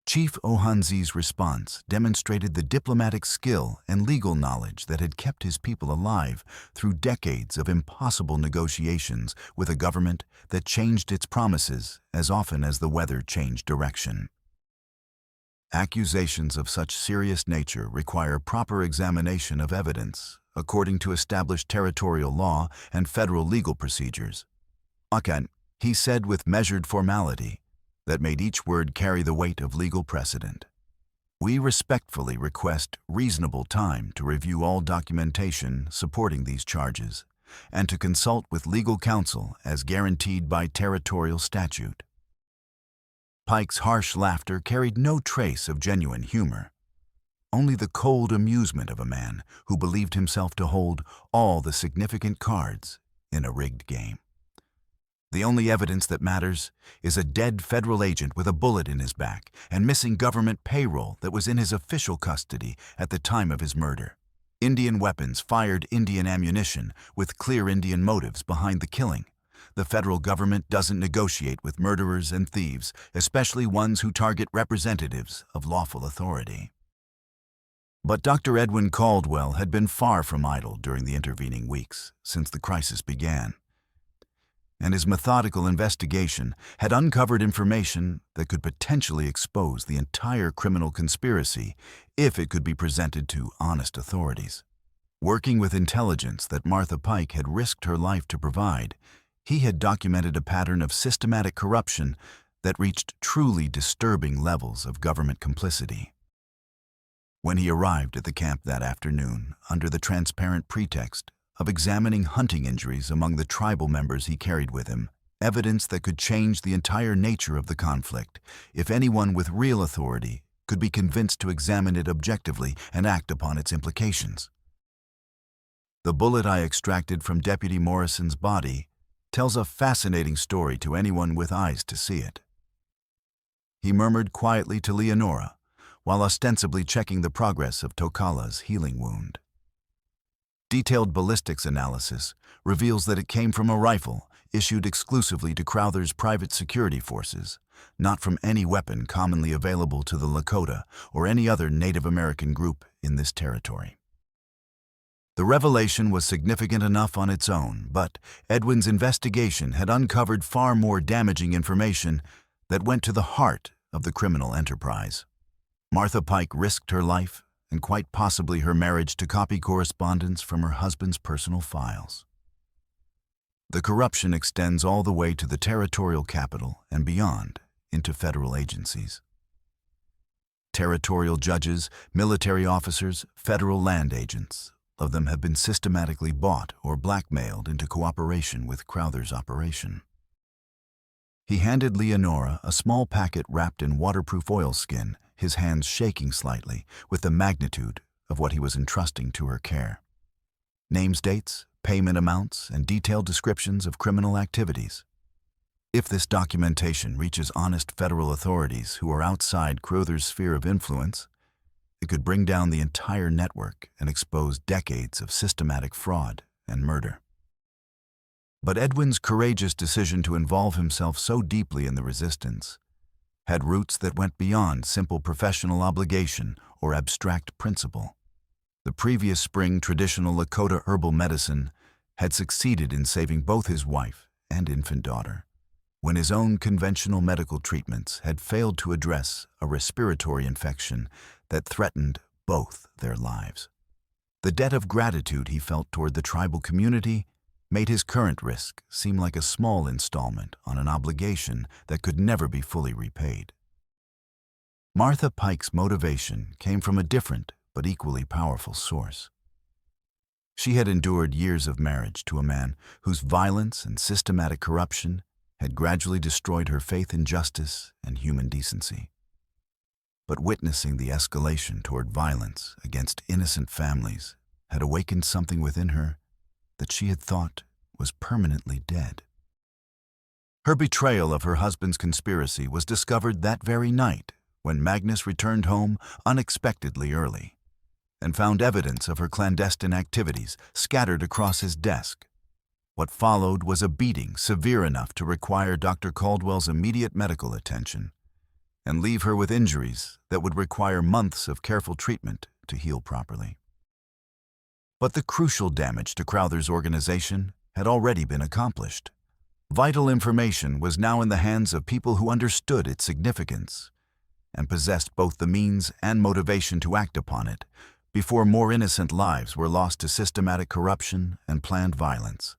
S1: Chief Ohanzi's response demonstrated the diplomatic skill and legal knowledge that had kept his people alive through decades of impossible negotiations with a government that changed its promises as often as the weather changed direction. Accusations of such serious nature require proper examination of evidence according to established territorial law and federal legal procedures. "Akan," he said with measured formality that made each word carry the weight of legal precedent. "We respectfully request reasonable time to review all documentation supporting these charges and to consult with legal counsel as guaranteed by territorial statute." Pike's harsh laughter carried no trace of genuine humor, only the cold amusement of a man who believed himself to hold all the significant cards in a rigged game. "The only evidence that matters is a dead federal agent with a bullet in his back and missing government payroll that was in his official custody at the time of his murder. Indian weapons fired Indian ammunition with clear Indian motives behind the killing. The federal government doesn't negotiate with murderers and thieves, especially ones who target representatives of lawful authority." But Dr. Edwin Caldwell had been far from idle during the intervening weeks since the crisis began, and his methodical investigation had uncovered information that could potentially expose the entire criminal conspiracy if it could be presented to honest authorities. Working with intelligence that Martha Pike had risked her life to provide, he had documented a pattern of systematic corruption that reached truly disturbing levels of government complicity. When he arrived at the camp that afternoon, under the transparent pretext of examining hunting injuries among the tribal members he carried with him, evidence that could change the entire nature of the conflict if anyone with real authority could be convinced to examine it objectively and act upon its implications. "The bullet I extracted from Deputy Morrison's body tells a fascinating story to anyone with eyes to see it," he murmured quietly to Leonora, while ostensibly checking the progress of Tokala's healing wound. Detailed ballistics analysis reveals that it came from a rifle issued exclusively to Crowther's private security forces, not from any weapon commonly available to the Lakota or any other Native American group in this territory. The revelation was significant enough on its own, but Edwin's investigation had uncovered far more damaging information that went to the heart of the criminal enterprise. Martha Pike risked her life and quite possibly her marriage to copy correspondence from her husband's personal files. The corruption extends all the way to the territorial capital and beyond into federal agencies. Territorial judges, military officers, federal land agents, all of them have been systematically bought or blackmailed into cooperation with Crowther's operation. He handed Leonora a small packet wrapped in waterproof oilskin, his hands shaking slightly with the magnitude of what he was entrusting to her care. Names, dates, payment amounts, and detailed descriptions of criminal activities. If this documentation reaches honest federal authorities who are outside Crowther's sphere of influence, it could bring down the entire network and expose decades of systematic fraud and murder. But Edwin's courageous decision to involve himself so deeply in the resistance had roots that went beyond simple professional obligation or abstract principle. The previous spring, traditional Lakota herbal medicine had succeeded in saving both his wife and infant daughter, when his own conventional medical treatments had failed to address a respiratory infection that threatened both their lives. The debt of gratitude he felt toward the tribal community made his current risk seem like a small installment on an obligation that could never be fully repaid. Martha Pike's motivation came from a different but equally powerful source. She had endured years of marriage to a man whose violence and systematic corruption had gradually destroyed her faith in justice and human decency. But witnessing the escalation toward violence against innocent families had awakened something within her that she had thought was permanently dead. Her betrayal of her husband's conspiracy was discovered that very night when Magnus returned home unexpectedly early and found evidence of her clandestine activities scattered across his desk. What followed was a beating severe enough to require Dr. Caldwell's immediate medical attention and leave her with injuries that would require months of careful treatment to heal properly. But the crucial damage to Crowther's organization had already been accomplished. Vital information was now in the hands of people who understood its significance and possessed both the means and motivation to act upon it before more innocent lives were lost to systematic corruption and planned violence.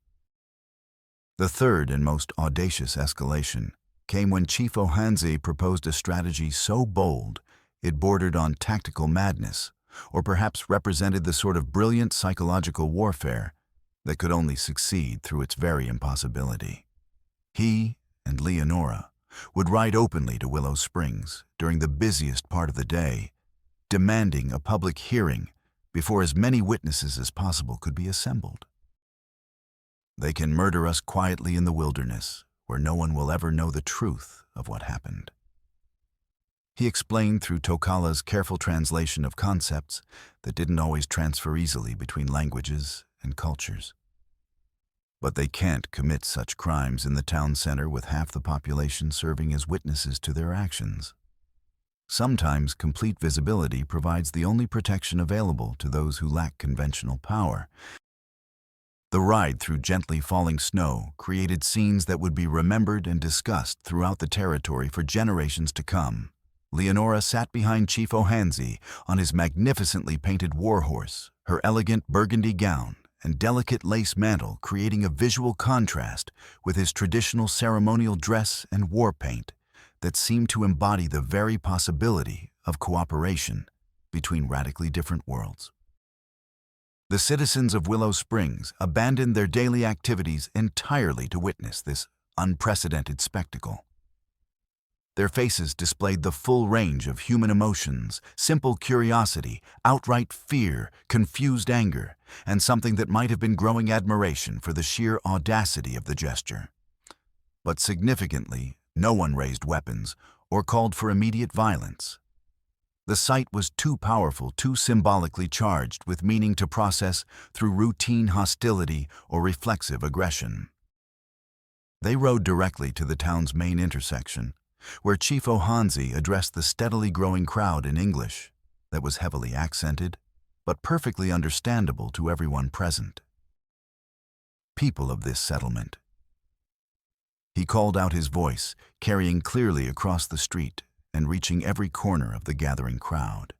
S1: The third and most audacious escalation came when Chief Ohanze proposed a strategy so bold it bordered on tactical madness, or perhaps represented the sort of brilliant psychological warfare that could only succeed through its very impossibility. He and Leonora would ride openly to Willow Springs during the busiest part of the day, demanding a public hearing before as many witnesses as possible could be assembled. "They can murder us quietly in the wilderness, where no one will ever know the truth of what happened," he explained through Tokala's careful translation of concepts that didn't always transfer easily between languages and cultures. "But they can't commit such crimes in the town center with half the population serving as witnesses to their actions. Sometimes complete visibility provides the only protection available to those who lack conventional power." The ride through gently falling snow created scenes that would be remembered and discussed throughout the territory for generations to come. Leonora sat behind Chief Ohanze on his magnificently painted warhorse, her elegant burgundy gown and delicate lace mantle creating a visual contrast with his traditional ceremonial dress and war paint that seemed to embody the very possibility of cooperation between radically different worlds. The citizens of Willow Springs abandoned their daily activities entirely to witness this unprecedented spectacle. Their faces displayed the full range of human emotions: simple curiosity, outright fear, confused anger, and something that might have been growing admiration for the sheer audacity of the gesture. But significantly, no one raised weapons or called for immediate violence. The sight was too powerful, too symbolically charged with meaning to process through routine hostility or reflexive aggression. They rode directly to the town's main intersection, where Chief Ohanze addressed the steadily growing crowd in English that was heavily accented, but perfectly understandable to everyone present. "People of this settlement," he called out, his voice carrying clearly across the street and reaching every corner of the gathering crowd.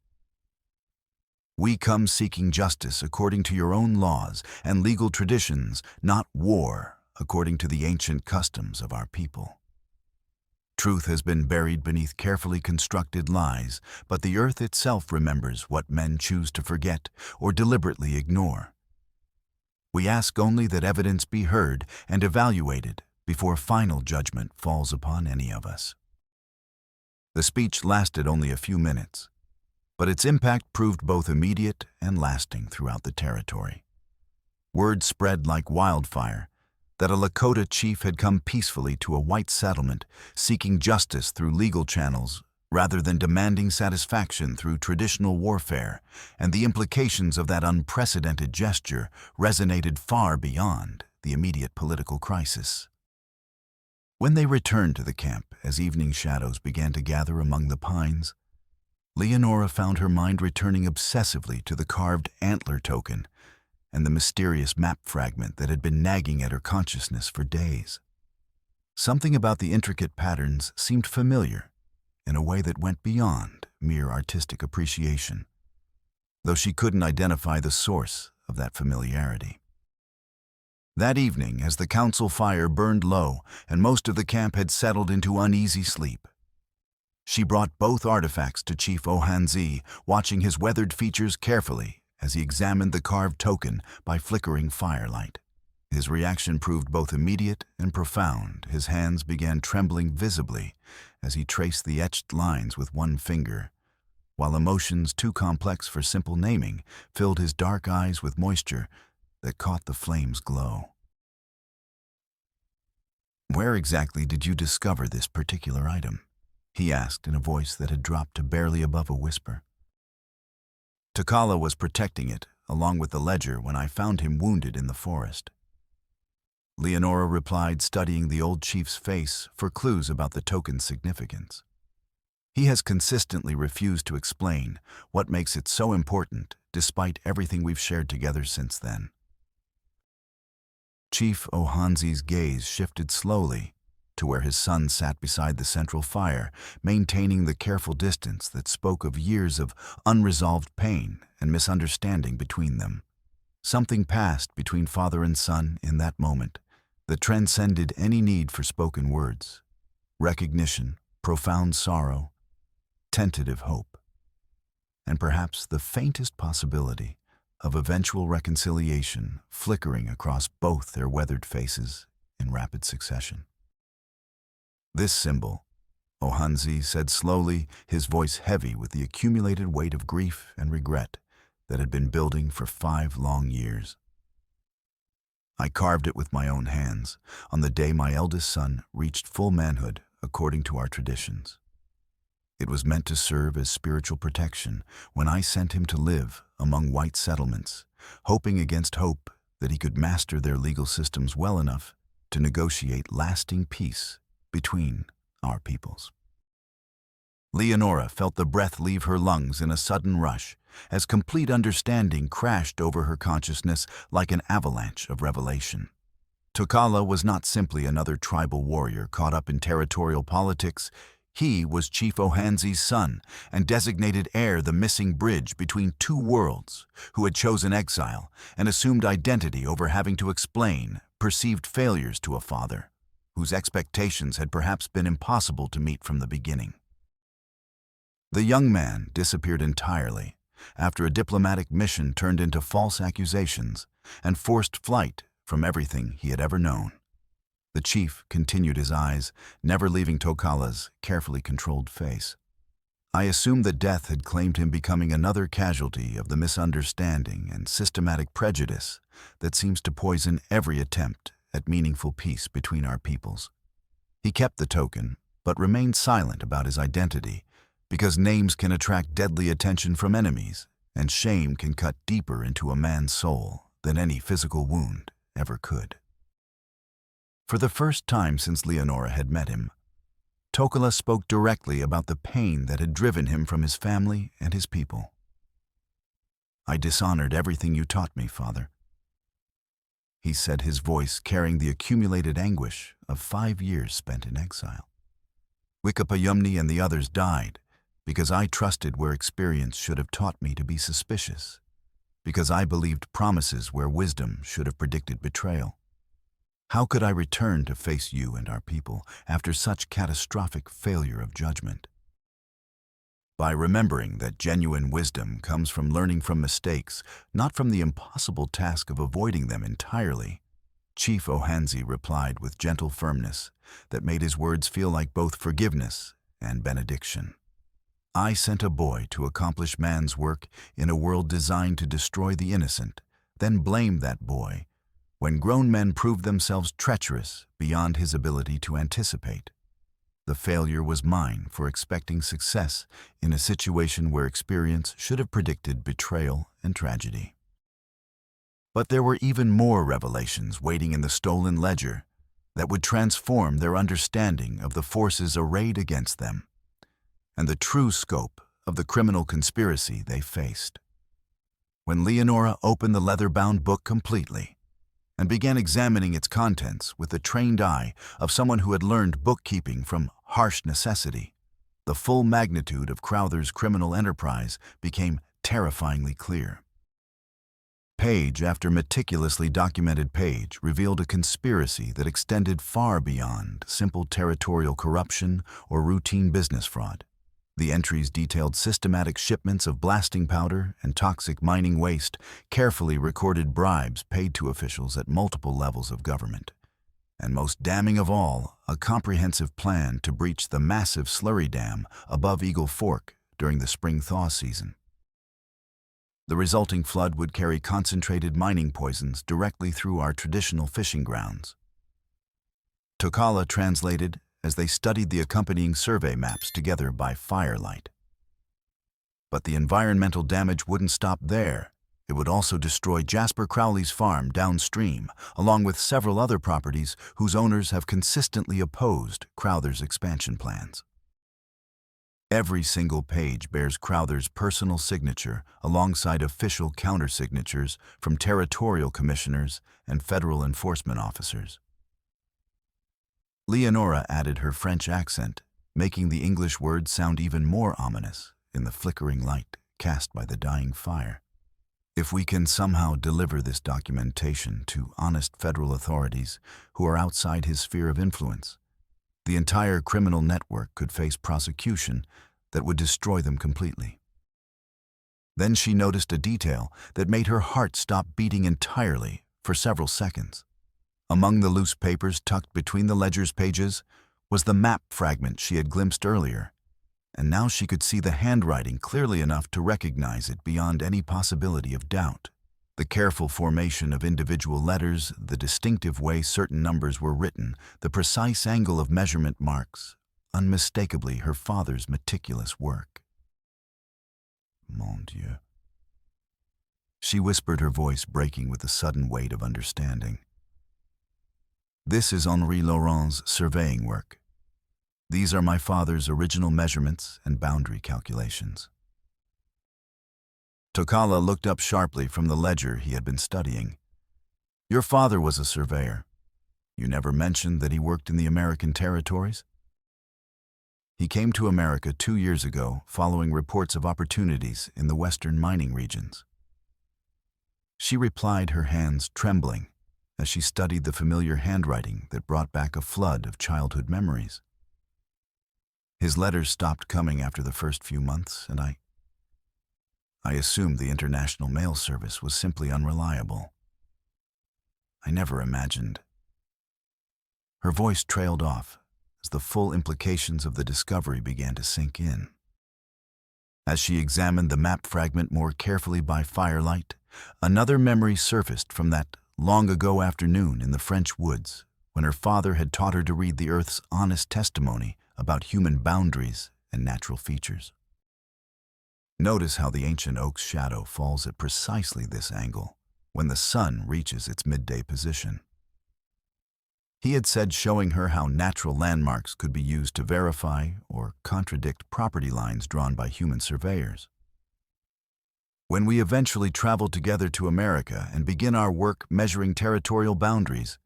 S1: "We come seeking justice according to your own laws and legal traditions, not war according to the ancient customs of our people. Truth has been buried beneath carefully constructed lies, but the earth itself remembers what men choose to forget or deliberately ignore. We ask only that evidence be heard and evaluated before final judgment falls upon any of us." The speech lasted only a few minutes, but its impact proved both immediate and lasting throughout the territory. Word spread like wildfire that a Lakota chief had come peacefully to a white settlement seeking justice through legal channels rather than demanding satisfaction through traditional warfare, and the implications of that unprecedented gesture resonated far beyond the immediate political crisis. When they returned to the camp as evening shadows began to gather among the pines, Leonora found her mind returning obsessively to the carved antler token and the mysterious map fragment that had been nagging at her consciousness for days. Something about the intricate patterns seemed familiar in a way that went beyond mere artistic appreciation, though she couldn't identify the source of that familiarity. That evening, as the council fire burned low and most of the camp had settled into uneasy sleep, she brought both artifacts to Chief Ohanzi, watching his weathered features carefully as he examined the carved token by flickering firelight. His reaction proved both immediate and profound. His hands began trembling visibly as he traced the etched lines with one finger, while emotions too complex for simple naming filled his dark eyes with moisture that caught the flame's glow. "Where exactly did you discover this particular item?" he asked in a voice that had dropped to barely above a whisper. "Takala was protecting it, along with the ledger, when I found him wounded in the forest," Leonora replied, studying the old chief's face for clues about the token's significance. "He has consistently refused to explain what makes it so important, despite everything we've shared together since then." Chief Ohanzi's gaze shifted slowly to where his son sat beside the central fire, maintaining the careful distance that spoke of years of unresolved pain and misunderstanding between them. Something passed between father and son in that moment that transcended any need for spoken words: recognition, profound sorrow, tentative hope, and perhaps the faintest possibility of eventual reconciliation flickering across both their weathered faces in rapid succession. "This symbol," Ohanzi said slowly, his voice heavy with the accumulated weight of grief and regret that had been building for 5 long years. "I carved it with my own hands on the day my eldest son reached full manhood according to our traditions. It was meant to serve as spiritual protection when I sent him to live among white settlements, hoping against hope that he could master their legal systems well enough to negotiate lasting peace between our peoples." Leonora felt the breath leave her lungs in a sudden rush, as complete understanding crashed over her consciousness like an avalanche of revelation. Takala was not simply another tribal warrior caught up in territorial politics. He was Chief Ohanzi's son and designated heir, the missing bridge between two worlds, who had chosen exile and assumed identity over having to explain perceived failures to a father, whose expectations had perhaps been impossible to meet from the beginning. The young man disappeared entirely after a diplomatic mission turned into false accusations and forced flight from everything he had ever known. The chief continued his eyes, never leaving Tokala's carefully controlled face. "I assumed that death had claimed him, becoming another casualty of the misunderstanding and systematic prejudice that seems to poison every attempt at meaningful peace between our peoples. He kept the token, but remained silent about his identity, because names can attract deadly attention from enemies, and shame can cut deeper into a man's soul than any physical wound ever could." For the first time since Leonora had met him, Tokala spoke directly about the pain that had driven him from his family and his people. "I dishonored everything you taught me, Father," he said, his voice carrying the accumulated anguish of 5 years spent in exile. "Wikapayumni and the others died because I trusted where experience should have taught me to be suspicious, because I believed promises where wisdom should have predicted betrayal. How could I return to face you and our people after such catastrophic failure of judgment? By remembering that genuine wisdom comes from learning from mistakes, not from the impossible task of avoiding them entirely," Chief Ohanzi replied with gentle firmness that made his words feel like both forgiveness and benediction. "I sent a boy to accomplish man's work in a world designed to destroy the innocent, then blamed that boy when grown men proved themselves treacherous beyond his ability to anticipate. The failure was mine for expecting success in a situation where experience should have predicted betrayal and tragedy." But there were even more revelations waiting in the stolen ledger that would transform their understanding of the forces arrayed against them, and the true scope of the criminal conspiracy they faced. When Leonora opened the leather-bound book completely and began examining its contents with the trained eye of someone who had learned bookkeeping from harsh necessity, the full magnitude of Crowther's criminal enterprise became terrifyingly clear. Page after meticulously documented page revealed a conspiracy that extended far beyond simple territorial corruption or routine business fraud. The entries detailed systematic shipments of blasting powder and toxic mining waste, carefully recorded bribes paid to officials at multiple levels of government, and most damning of all, a comprehensive plan to breach the massive slurry dam above Eagle Fork during the spring thaw season. The resulting flood would carry concentrated mining poisons directly through our traditional fishing grounds. Tokala translated as they studied the accompanying survey maps together by firelight. But the environmental damage wouldn't stop there. It would also destroy Jasper Crowley's farm downstream, along with several other properties whose owners have consistently opposed Crowther's expansion plans. Every single page bears Crowther's personal signature alongside official countersignatures from territorial commissioners and federal enforcement officers. Leonora added her French accent, making the English words sound even more ominous in the flickering light cast by the dying fire. If we can somehow deliver this documentation to honest federal authorities who are outside his sphere of influence, the entire criminal network could face prosecution that would destroy them completely. Then she noticed a detail that made her heart stop beating entirely for several seconds. Among the loose papers tucked between the ledger's pages was the map fragment she had glimpsed earlier, and now she could see the handwriting clearly enough to recognize it beyond any possibility of doubt. The careful formation of individual letters, the distinctive way certain numbers were written, the precise angle of measurement marks, unmistakably her father's meticulous work. Mon Dieu. She whispered, her voice breaking with the sudden weight of understanding. This is Henri Laurent's surveying work. These are my father's original measurements and boundary calculations. Tokala looked up sharply from the ledger he had been studying. Your father was a surveyor. You never mentioned that he worked in the American territories? He came to America 2 years ago following reports of opportunities in the western mining regions. She replied, her hands trembling, as she studied the familiar handwriting that brought back a flood of childhood memories. His letters stopped coming after the first few months, and I assumed the international mail service was simply unreliable. I never imagined. Her voice trailed off as the full implications of the discovery began to sink in. As she examined the map fragment more carefully by firelight, another memory surfaced from that long-ago afternoon in the French woods when her father had taught her to read the Earth's honest testimony about human boundaries and natural features. Notice how the ancient oak's shadow falls at precisely this angle when the sun reaches its midday position. He had said, showing her how natural landmarks could be used to verify or contradict property lines drawn by human surveyors. When we eventually travel together to America and begin our work measuring territorial boundaries,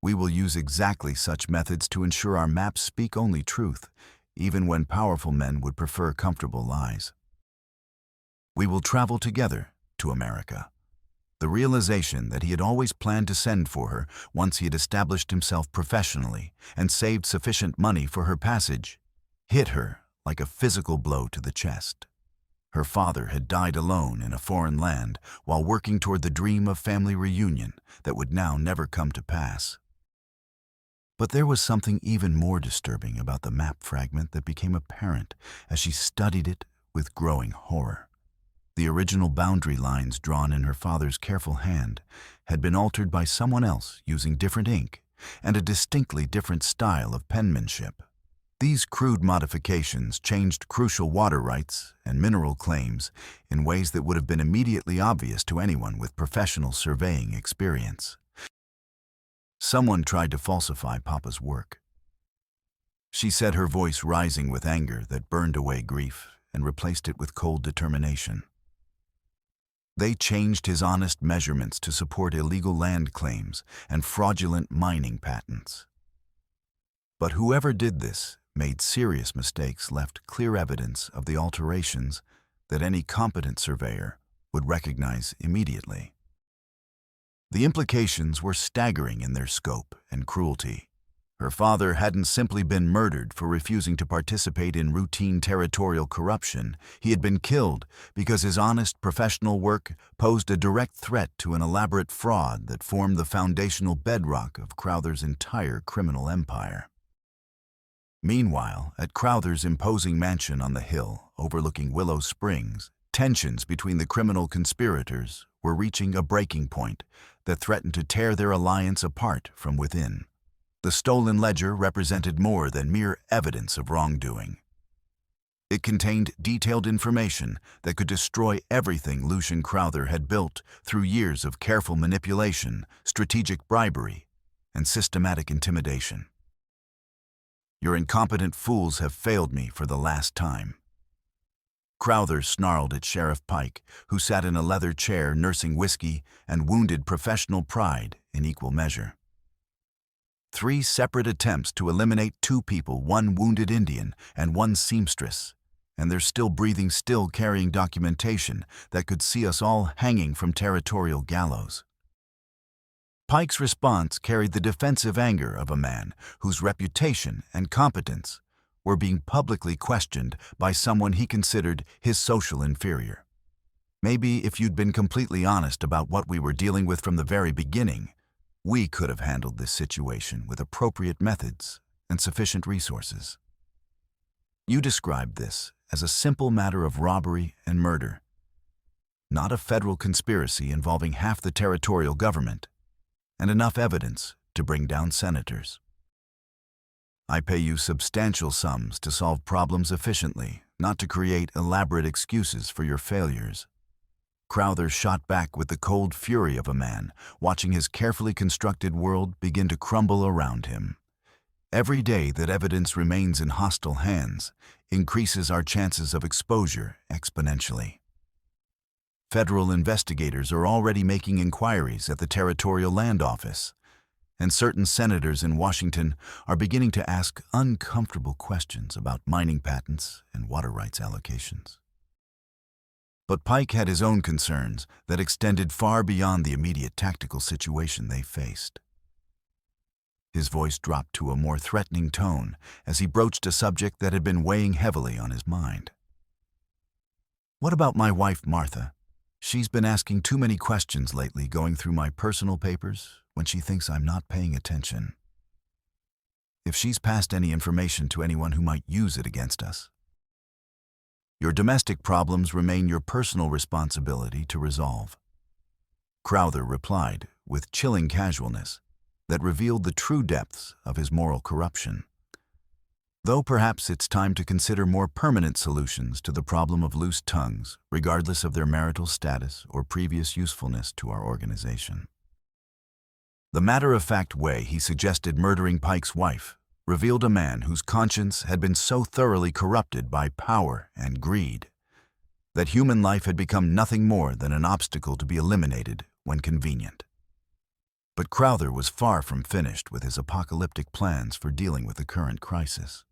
S1: we will use exactly such methods to ensure our maps speak only truth, even when powerful men would prefer comfortable lies. We will travel together to America. The realization that he had always planned to send for her once he had established himself professionally and saved sufficient money for her passage hit her like a physical blow to the chest. Her father had died alone in a foreign land while working toward the dream of family reunion that would now never come to pass. But there was something even more disturbing about the map fragment that became apparent as she studied it with growing horror. The original boundary lines drawn in her father's careful hand had been altered by someone else using different ink and a distinctly different style of penmanship. These crude modifications changed crucial water rights and mineral claims in ways that would have been immediately obvious to anyone with professional surveying experience. Someone tried to falsify Papa's work. She said, her voice rising with anger that burned away grief and replaced it with cold determination. They changed his honest measurements to support illegal land claims and fraudulent mining patents. But whoever did this made serious mistakes, left clear evidence of the alterations that any competent surveyor would recognize immediately. The implications were staggering in their scope and cruelty. Her father hadn't simply been murdered for refusing to participate in routine territorial corruption. He had been killed because his honest professional work posed a direct threat to an elaborate fraud that formed the foundational bedrock of Crowther's entire criminal empire. Meanwhile, at Crowther's imposing mansion on the hill overlooking Willow Springs, tensions between the criminal conspirators were reaching a breaking point that threatened to tear their alliance apart from within. The stolen ledger represented more than mere evidence of wrongdoing. It contained detailed information that could destroy everything Lucien Crowther had built through years of careful manipulation, strategic bribery, and systematic intimidation. "Your incompetent fools have failed me for the last time." Crowther snarled at Sheriff Pike, who sat in a leather chair nursing whiskey and wounded professional pride in equal measure. 3 separate attempts to eliminate 2 people, 1 wounded Indian and 1 seamstress, and they're still breathing, still carrying documentation that could see us all hanging from territorial gallows. Pike's response carried the defensive anger of a man whose reputation and competence were being publicly questioned by someone he considered his social inferior. "Maybe if you'd been completely honest about what we were dealing with from the very beginning, we could have handled this situation with appropriate methods and sufficient resources. You described this as a simple matter of robbery and murder, not a federal conspiracy involving half the territorial government and enough evidence to bring down senators. I pay you substantial sums to solve problems efficiently, not to create elaborate excuses for your failures." Crowther shot back with the cold fury of a man watching his carefully constructed world begin to crumble around him. "Every day that evidence remains in hostile hands increases our chances of exposure exponentially. Federal investigators are already making inquiries at the Territorial Land Office, and certain senators in Washington are beginning to ask uncomfortable questions about mining patents and water rights allocations." But Pike had his own concerns that extended far beyond the immediate tactical situation they faced. His voice dropped to a more threatening tone as he broached a subject that had been weighing heavily on his mind. "What about my wife, Martha? She's been asking too many questions lately, going through my personal papers when she thinks I'm not paying attention. If she's passed any information to anyone who might use it against us. Your domestic problems remain your personal responsibility to resolve." Crowther replied with chilling casualness that revealed the true depths of his moral corruption. "Though perhaps it's time to consider more permanent solutions to the problem of loose tongues, regardless of their marital status or previous usefulness to our organization." The matter-of-fact way he suggested murdering Pike's wife revealed a man whose conscience had been so thoroughly corrupted by power and greed that human life had become nothing more than an obstacle to be eliminated when convenient. But Crowther was far from finished with his apocalyptic plans for dealing with the current crisis.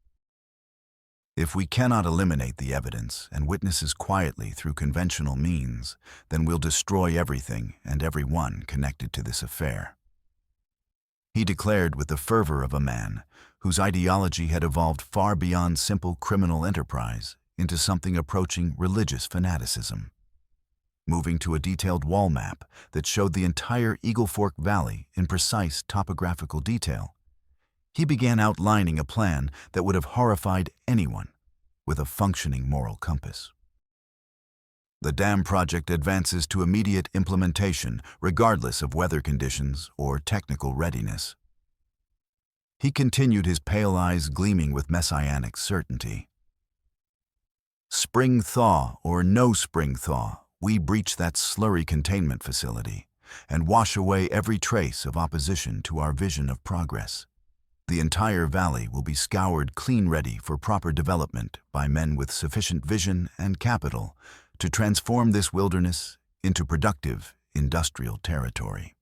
S1: "If we cannot eliminate the evidence and witnesses quietly through conventional means, then we'll destroy everything and everyone connected to this affair," he declared with the fervor of a man whose ideology had evolved far beyond simple criminal enterprise into something approaching religious fanaticism. Moving to a detailed wall map that showed the entire Eagle Fork Valley in precise topographical detail, he began outlining a plan that would have horrified anyone with a functioning moral compass. "The dam project advances to immediate implementation regardless of weather conditions or technical readiness." He continued, his pale eyes gleaming with messianic certainty. "Spring thaw or no spring thaw, we breach that slurry containment facility and wash away every trace of opposition to our vision of progress. The entire valley will be scoured clean ready for proper development by men with sufficient vision and capital to transform this wilderness into productive industrial territory.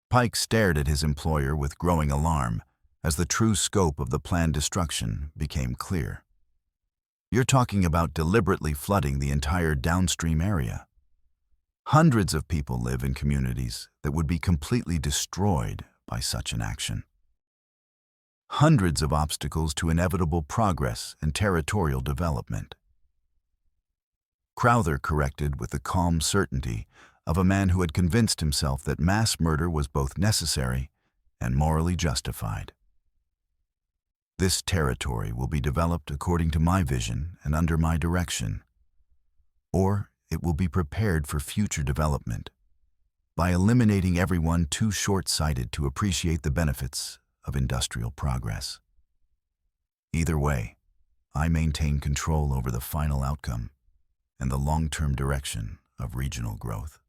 S1: Pike stared at his employer with growing alarm as the true scope of the planned destruction became clear. You're talking about deliberately flooding the entire downstream area. Hundreds of people live in communities that would be completely destroyed by such an action. Hundreds of obstacles to inevitable progress and territorial development. Crowther corrected with the calm certainty of a man who had convinced himself that mass murder was both necessary and morally justified. This territory will be developed according to my vision and under my direction, or it will be prepared for future development by eliminating everyone too short-sighted to appreciate the benefits of industrial progress. Either way, I maintain control over the final outcome and the long-term direction of regional growth.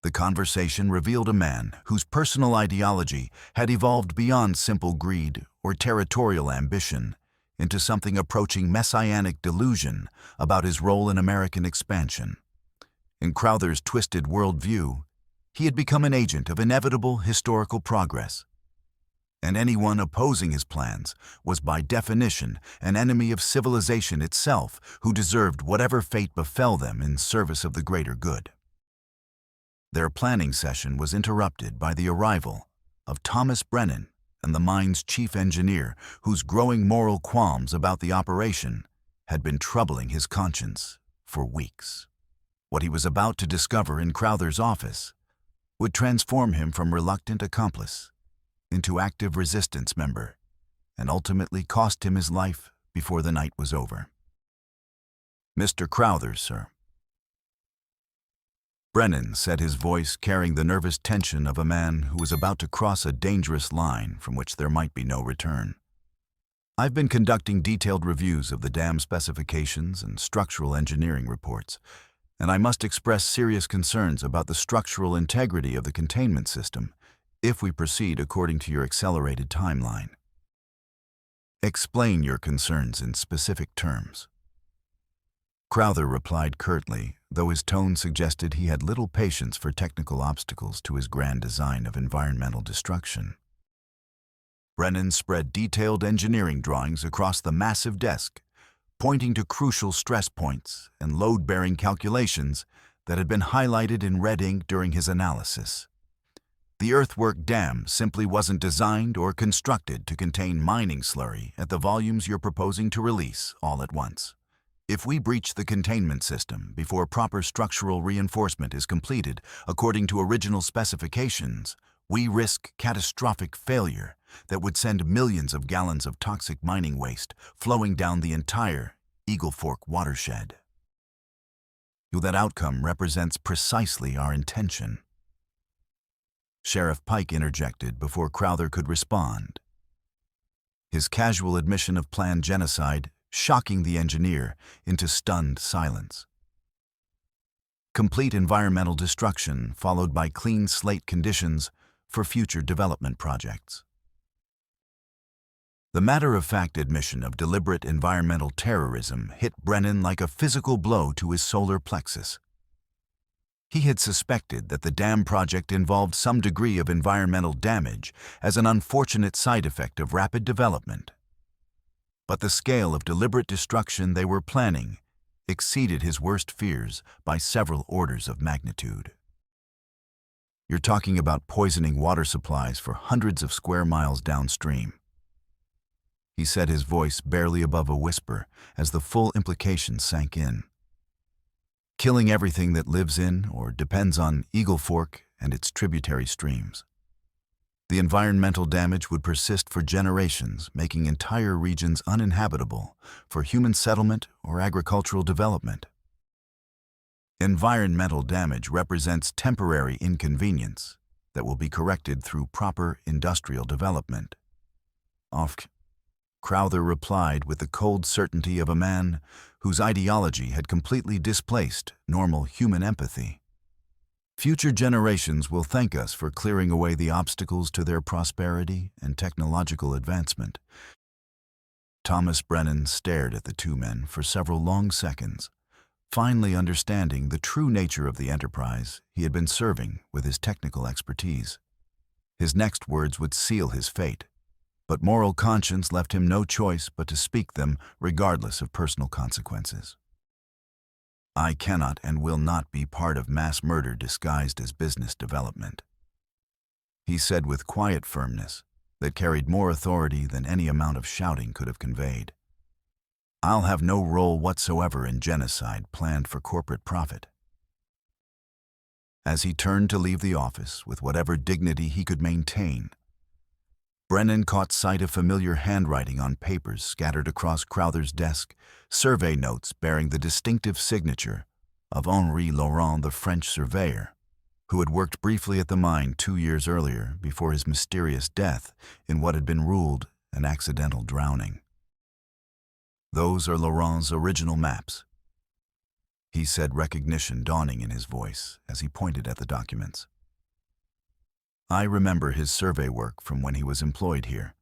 S1: The conversation revealed a man whose personal ideology had evolved beyond simple greed or territorial ambition into something approaching messianic delusion about his role in American expansion. In Crowther's twisted worldview, he had become an agent of inevitable historical progress, and anyone opposing his plans was by definition an enemy of civilization itself who deserved whatever fate befell them in service of the greater good. Their planning session was interrupted by the arrival of Thomas Brennan and the mine's chief engineer, whose growing moral qualms about the operation had been troubling his conscience for weeks. What he was about to discover in Crowther's office would transform him from reluctant accomplice into active resistance member, and ultimately cost him his life before the night was over. "Mr. Crowther, sir." Brennan said, his voice carrying the nervous tension of a man who was about to cross a dangerous line from which there might be no return. "I've been conducting detailed reviews of the dam specifications and structural engineering reports, and I must express serious concerns about the structural integrity of the containment system if we proceed according to your accelerated timeline." "Explain your concerns in specific terms." Crowther replied curtly, though his tone suggested he had little patience for technical obstacles to his grand design of environmental destruction. Brennan spread detailed engineering drawings across the massive desk, pointing to crucial stress points and load-bearing calculations that had been highlighted in red ink during his analysis. The earthwork dam simply wasn't designed or constructed to contain mining slurry at the volumes you're proposing to release all at once. If we breach the containment system before proper structural reinforcement is completed according to original specifications, we risk catastrophic failure that would send millions of gallons of toxic mining waste flowing down the entire Eagle Fork watershed. That outcome represents precisely our intention. Sheriff Pike interjected before Crowther could respond, his casual admission of planned genocide shocking the engineer into stunned silence. Complete environmental destruction followed by clean slate conditions for future development projects. The matter-of-fact admission of deliberate environmental terrorism hit Brennan like a physical blow to his solar plexus. He had suspected that the dam project involved some degree of environmental damage as an unfortunate side effect of rapid development. But the scale of deliberate destruction they were planning exceeded his worst fears by several orders of magnitude. "You're talking about poisoning water supplies for hundreds of square miles downstream," he said, his voice barely above a whisper as the full implications sank in. "Killing everything that lives in or depends on Eagle Fork and its tributary streams. The environmental damage would persist for generations, making entire regions uninhabitable for human settlement or agricultural development. Environmental damage represents temporary inconvenience that will be corrected through proper industrial development." Crowther replied with the cold certainty of a man whose ideology had completely displaced normal human empathy. Future generations will thank us for clearing away the obstacles to their prosperity and technological advancement. Thomas Brennan stared at the two men for several long seconds, finally understanding the true nature of the enterprise he had been serving with his technical expertise. His next words would seal his fate, but moral conscience left him no choice but to speak them regardless of personal consequences. I cannot and will not be part of mass murder disguised as business development, he said with quiet firmness that carried more authority than any amount of shouting could have conveyed. I'll have no role whatsoever in genocide planned for corporate profit. As he turned to leave the office with whatever dignity he could maintain, Brennan caught sight of familiar handwriting on papers scattered across Crowther's desk, survey notes bearing the distinctive signature of Henri Laurent, the French surveyor, who had worked briefly at the mine 2 years earlier before his mysterious death in what had been ruled an accidental drowning. Those are Laurent's original maps, he said, recognition dawning in his voice as he pointed at the documents. I remember his survey work from when he was employed here.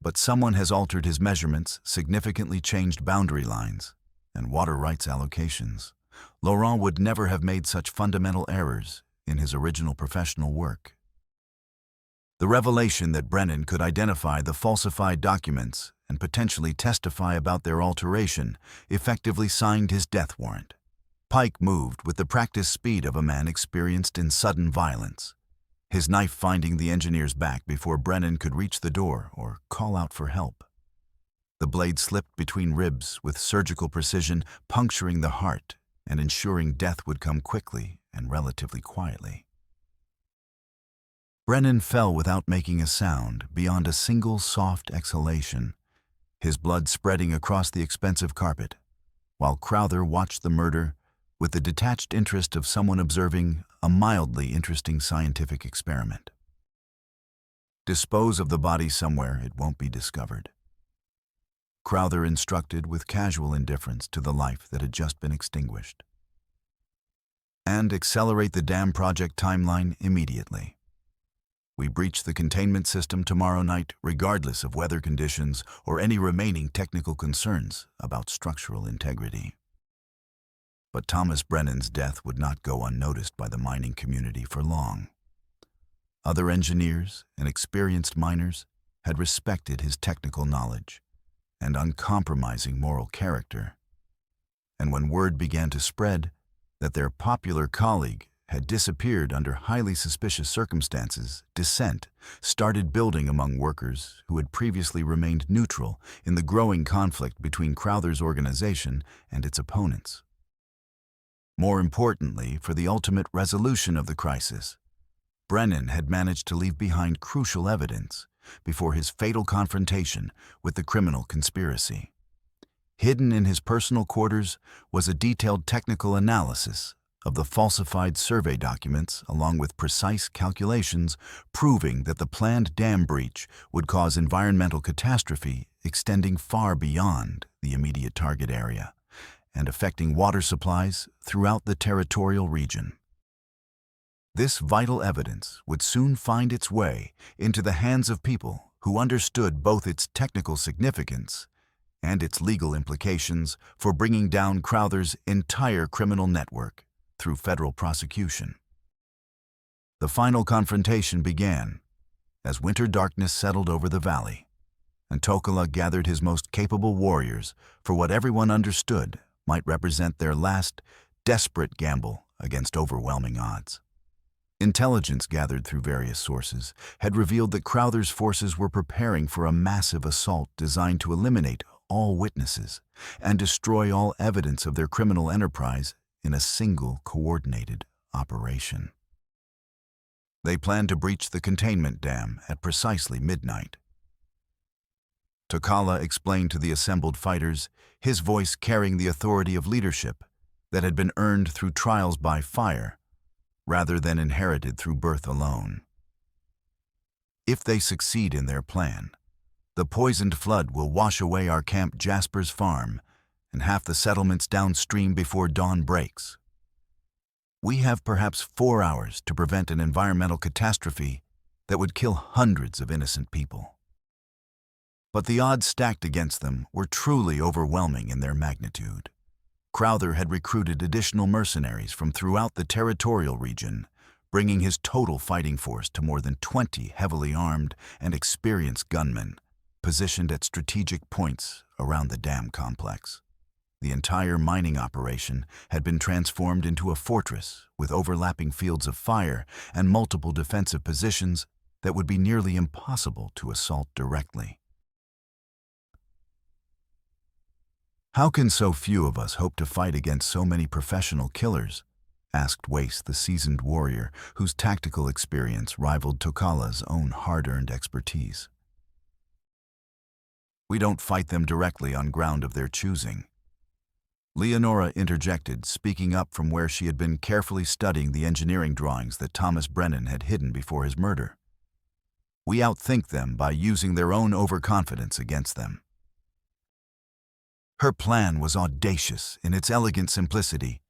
S1: But someone has altered his measurements, significantly changed boundary lines, and water rights allocations. Laurent would never have made such fundamental errors in his original professional work. The revelation that Brennan could identify the falsified documents and potentially testify about their alteration effectively signed his death warrant. Pike moved with the practiced speed of a man experienced in sudden violence, his knife finding the engineer's back before Brennan could reach the door or call out for help. The blade slipped between ribs with surgical precision, puncturing the heart and ensuring death would come quickly and relatively quietly. Brennan fell without making a sound beyond a single soft exhalation, his blood spreading across the expensive carpet, while Crowther watched the murder with the detached interest of someone observing a mildly interesting scientific experiment. Dispose of the body somewhere it won't be discovered, Crowther instructed with casual indifference to the life that had just been extinguished. And accelerate the dam project timeline immediately. We breach the containment system tomorrow night, regardless of weather conditions or any remaining technical concerns about structural integrity. But Thomas Brennan's death would not go unnoticed by the mining community for long. Other engineers and experienced miners had respected his technical knowledge and uncompromising moral character. And when word began to spread that their popular colleague had disappeared under highly suspicious circumstances, dissent started building among workers who had previously remained neutral in the growing conflict between Crowther's organization and its opponents. More importantly, for the ultimate resolution of the crisis, Brennan had managed to leave behind crucial evidence before his fatal confrontation with the criminal conspiracy. Hidden in his personal quarters was a detailed technical analysis of the falsified survey documents along with precise calculations proving that the planned dam breach would cause environmental catastrophe extending far beyond the immediate target area and affecting water supplies throughout the territorial region. This vital evidence would soon find its way into the hands of people who understood both its technical significance and its legal implications for bringing down Crowther's entire criminal network through federal prosecution. The final confrontation began as winter darkness settled over the valley, and Tokala gathered his most capable warriors for what everyone understood might represent their last, desperate gamble against overwhelming odds. Intelligence gathered through various sources had revealed that Crowther's forces were preparing for a massive assault designed to eliminate all witnesses and destroy all evidence of their criminal enterprise in a single coordinated operation. They planned to breach the containment dam at precisely midnight. Tokala explained to the assembled fighters, his voice carrying the authority of leadership that had been earned through trials by fire rather than inherited through birth alone. If they succeed in their plan, the poisoned flood will wash away our Camp Jasper's farm and half the settlements downstream before dawn breaks. We have perhaps 4 hours to prevent an environmental catastrophe that would kill hundreds of innocent people. But the odds stacked against them were truly overwhelming in their magnitude. Crowther had recruited additional mercenaries from throughout the territorial region, bringing his total fighting force to more than 20 heavily armed and experienced gunmen, positioned at strategic points around the dam complex. The entire mining operation had been transformed into a fortress with overlapping fields of fire and multiple defensive positions that would be nearly impossible to assault directly. "How can so few of us hope to fight against so many professional killers?" asked Wace, the seasoned warrior whose tactical experience rivaled Tokala's own hard-earned expertise. "We don't fight them directly on ground of their choosing." Leonora interjected, speaking up from where she had been carefully studying the engineering drawings that Thomas Brennan had hidden before his murder. "We outthink them by using their own overconfidence against them." Her plan was audacious in its elegant simplicity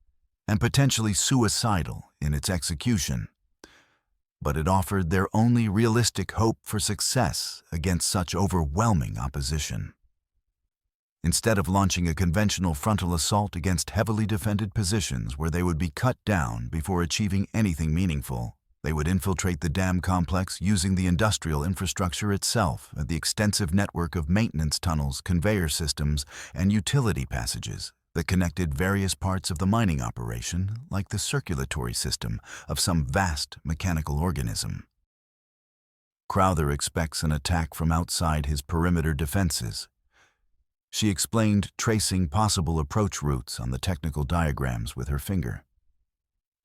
S1: and potentially suicidal in its execution, but it offered their only realistic hope for success against such overwhelming opposition. Instead of launching a conventional frontal assault against heavily defended positions where they would be cut down before achieving anything meaningful, they would infiltrate the dam complex using the industrial infrastructure itself and the extensive network of maintenance tunnels, conveyor systems, and utility passages that connected various parts of the mining operation like the circulatory system of some vast mechanical organism. Crowther expects an attack from outside his perimeter defenses. She explained, tracing possible approach routes on the technical diagrams with her finger.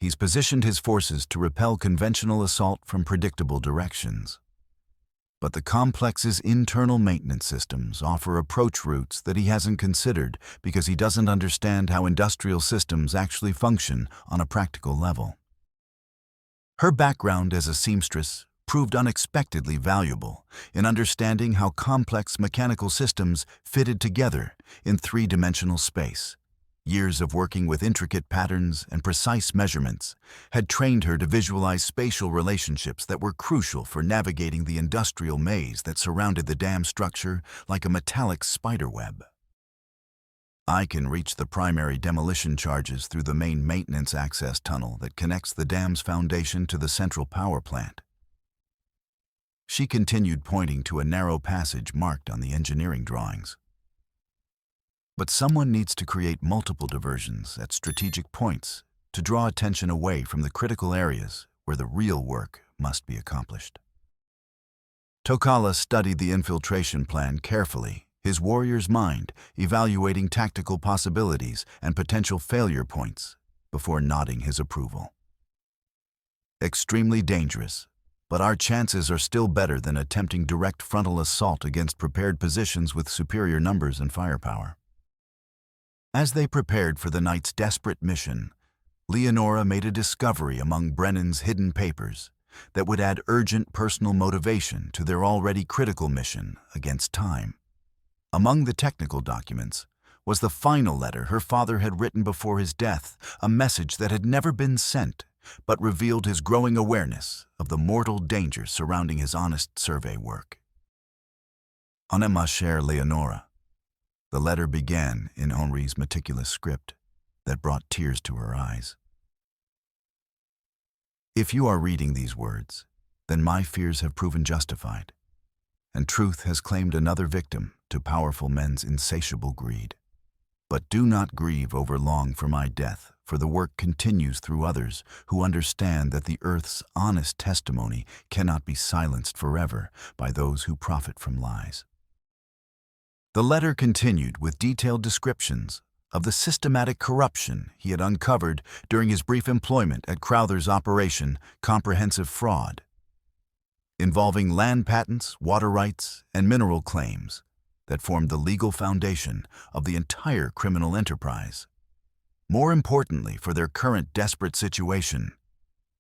S1: He's positioned his forces to repel conventional assault from predictable directions. But the complex's internal maintenance systems offer approach routes that he hasn't considered because he doesn't understand how industrial systems actually function on a practical level. Her background as a seamstress proved unexpectedly valuable in understanding how complex mechanical systems fitted together in three-dimensional space. Years of working with intricate patterns and precise measurements had trained her to visualize spatial relationships that were crucial for navigating the industrial maze that surrounded the dam structure like a metallic spiderweb. "I can reach the primary demolition charges through the main maintenance access tunnel that connects the dam's foundation to the central power plant." She continued, pointing to a narrow passage marked on the engineering drawings. "But someone needs to create multiple diversions at strategic points to draw attention away from the critical areas where the real work must be accomplished." Tokala studied the infiltration plan carefully, his warrior's mind evaluating tactical possibilities and potential failure points before nodding his approval. "Extremely dangerous, but our chances are still better than attempting direct frontal assault against prepared positions with superior numbers and firepower." As they prepared for the night's desperate mission, Leonora made a discovery among Brennan's hidden papers that would add urgent personal motivation to their already critical mission against time. Among the technical documents was the final letter her father had written before his death, a message that had never been sent, but revealed his growing awareness of the mortal danger surrounding his honest survey work. "On ma chère Leonora," the letter began in Henri's meticulous script that brought tears to her eyes. "If you are reading these words, then my fears have proven justified, and truth has claimed another victim to powerful men's insatiable greed. But do not grieve over long for my death, for the work continues through others who understand that the earth's honest testimony cannot be silenced forever by those who profit from lies." The letter continued with detailed descriptions of the systematic corruption he had uncovered during his brief employment at Crowther's Operation Comprehensive Fraud, involving land patents, water rights, and mineral claims that formed the legal foundation of the entire criminal enterprise. More importantly for their current desperate situation,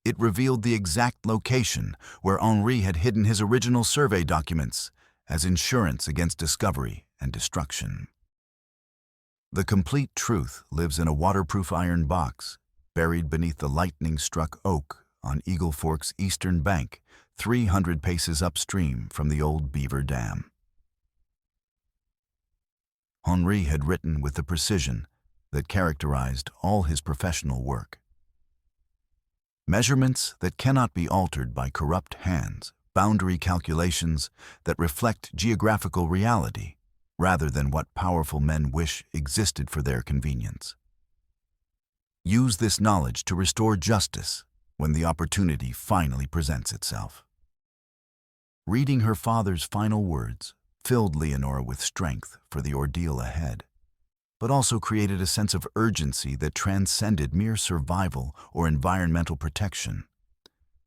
S1: it revealed the exact location where Henri had hidden his original survey documents as insurance against discovery and destruction. "The complete truth lives in a waterproof iron box, buried beneath the lightning-struck oak on Eagle Fork's eastern bank, 300 paces upstream from the old Beaver Dam. Henri had written with the precision that characterized all his professional work. Measurements that cannot be altered by corrupt hands, boundary calculations that reflect geographical reality rather than what powerful men wish existed for their convenience. Use this knowledge to restore justice when the opportunity finally presents itself. Reading her father's final words filled Leonora with strength for the ordeal ahead, but also created a sense of urgency that transcended mere survival or environmental protection.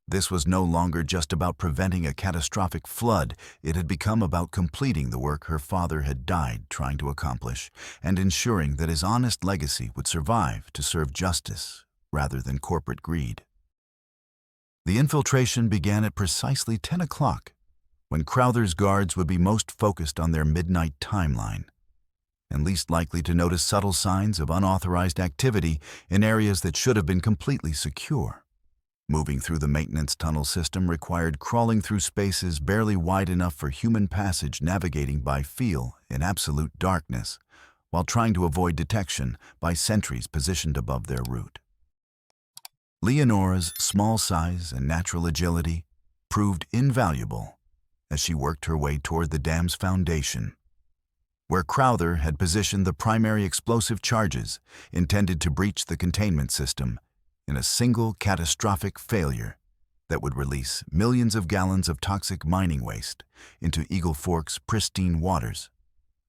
S1: This was no longer just about preventing a catastrophic flood. It had become about completing the work her father had died trying to accomplish and ensuring that his honest legacy would survive to serve justice rather than corporate greed. The infiltration began at precisely 10 o'clock, when Crowther's guards would be most focused on their midnight timeline and least likely to notice subtle signs of unauthorized activity in areas that should have been completely secure. Moving through the maintenance tunnel system required crawling through spaces barely wide enough for human passage, navigating by feel in absolute darkness, while trying to avoid detection by sentries positioned above their route. Leonora's small size and natural agility proved invaluable as she worked her way toward the dam's foundation, where Crowther had positioned the primary explosive charges intended to breach the containment system in a single catastrophic failure that would release millions of gallons of toxic mining waste into Eagle Fork's pristine waters.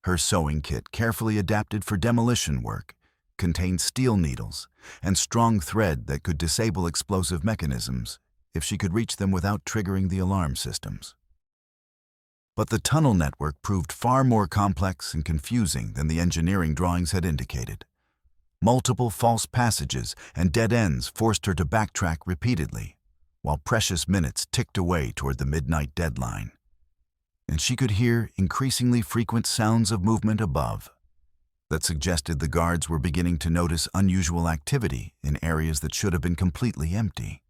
S1: Her sewing kit, carefully adapted for demolition work, contained steel needles and strong thread that could disable explosive mechanisms if she could reach them without triggering the alarm systems. But the tunnel network proved far more complex and confusing than the engineering drawings had indicated. Multiple false passages and dead ends forced her to backtrack repeatedly, while precious minutes ticked away toward the midnight deadline. And she could hear increasingly frequent sounds of movement above that suggested the guards were beginning to notice unusual activity in areas that should have been completely empty.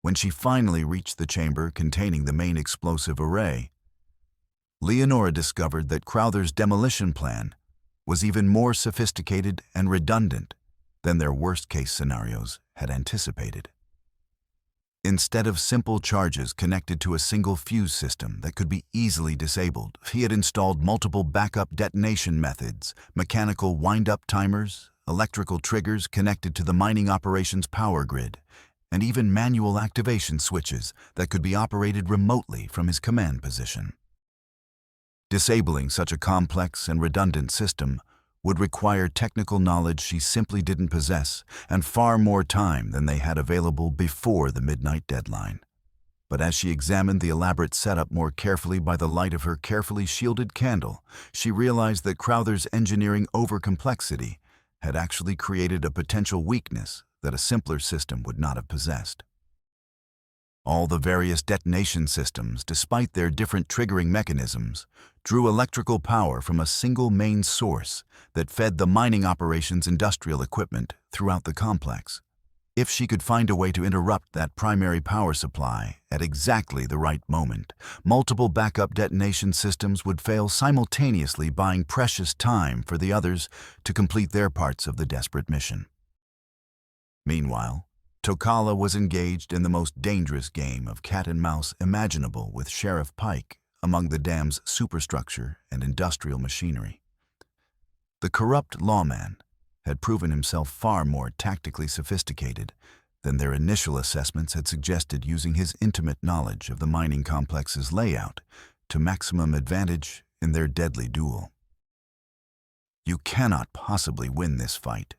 S1: When she finally reached the chamber containing the main explosive array, Leonora discovered that Crowther's demolition plan was even more sophisticated and redundant than their worst-case scenarios had anticipated. Instead of simple charges connected to a single fuse system that could be easily disabled, he had installed multiple backup detonation methods, mechanical wind-up timers, electrical triggers connected to the mining operations power grid, and even manual activation switches that could be operated remotely from his command position. Disabling such a complex and redundant system would require technical knowledge she simply didn't possess and far more time than they had available before the midnight deadline. But as she examined the elaborate setup more carefully by the light of her carefully shielded candle, she realized that Crowther's engineering overcomplexity had actually created a potential weakness that a simpler system would not have possessed. All the various detonation systems, despite their different triggering mechanisms, drew electrical power from a single main source that fed the mining operations industrial equipment throughout the complex. If she could find a way to interrupt that primary power supply at exactly the right moment, multiple backup detonation systems would fail simultaneously, buying precious time for the others to complete their parts of the desperate mission. Meanwhile, Tokala was engaged in the most dangerous game of cat and mouse imaginable with Sheriff Pike among the dam's superstructure and industrial machinery. The corrupt lawman had proven himself far more tactically sophisticated than their initial assessments had suggested, using his intimate knowledge of the mining complex's layout to maximum advantage in their deadly duel. "You cannot possibly win this fight,"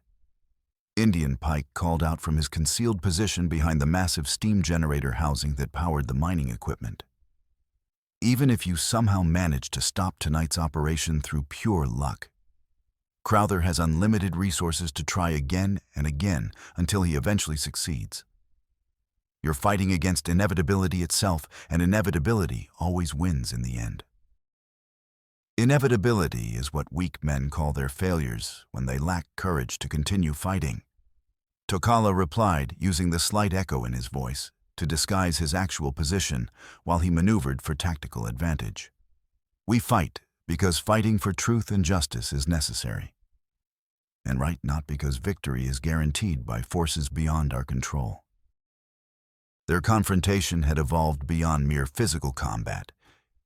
S1: Indian Pike called out from his concealed position behind the massive steam generator housing that powered the mining equipment. "Even if you somehow manage to stop tonight's operation through pure luck, Crowther has unlimited resources to try again and again until he eventually succeeds. You're fighting against inevitability itself, and inevitability always wins in the end." Inevitability is what weak men call their failures when they lack courage to continue fighting. Tokala replied, using the slight echo in his voice to disguise his actual position while he maneuvered for tactical advantage. "We fight because fighting for truth and justice is necessary. And right, not because victory is guaranteed by forces beyond our control." Their confrontation had evolved beyond mere physical combat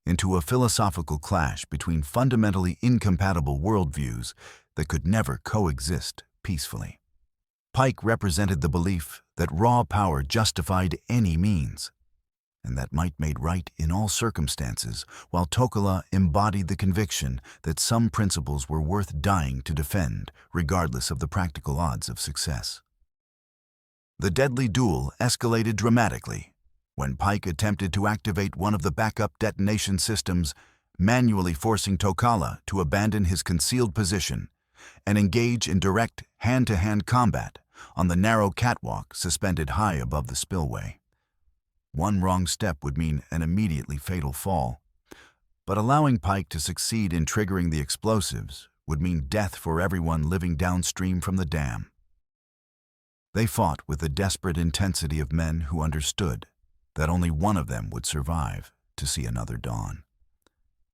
S1: into a philosophical clash between fundamentally incompatible worldviews that could never coexist peacefully. Pike represented the belief that raw power justified any means, and that might made right in all circumstances, while Tokala embodied the conviction that some principles were worth dying to defend, regardless of the practical odds of success. The deadly duel escalated dramatically when Pike attempted to activate one of the backup detonation systems, manually forcing Tokala to abandon his concealed position and engage in direct hand-to-hand combat on the narrow catwalk suspended high above the spillway. One wrong step would mean an immediately fatal fall, but allowing Pike to succeed in triggering the explosives would mean death for everyone living downstream from the dam. They fought with the desperate intensity of men who understood that only one of them would survive to see another dawn.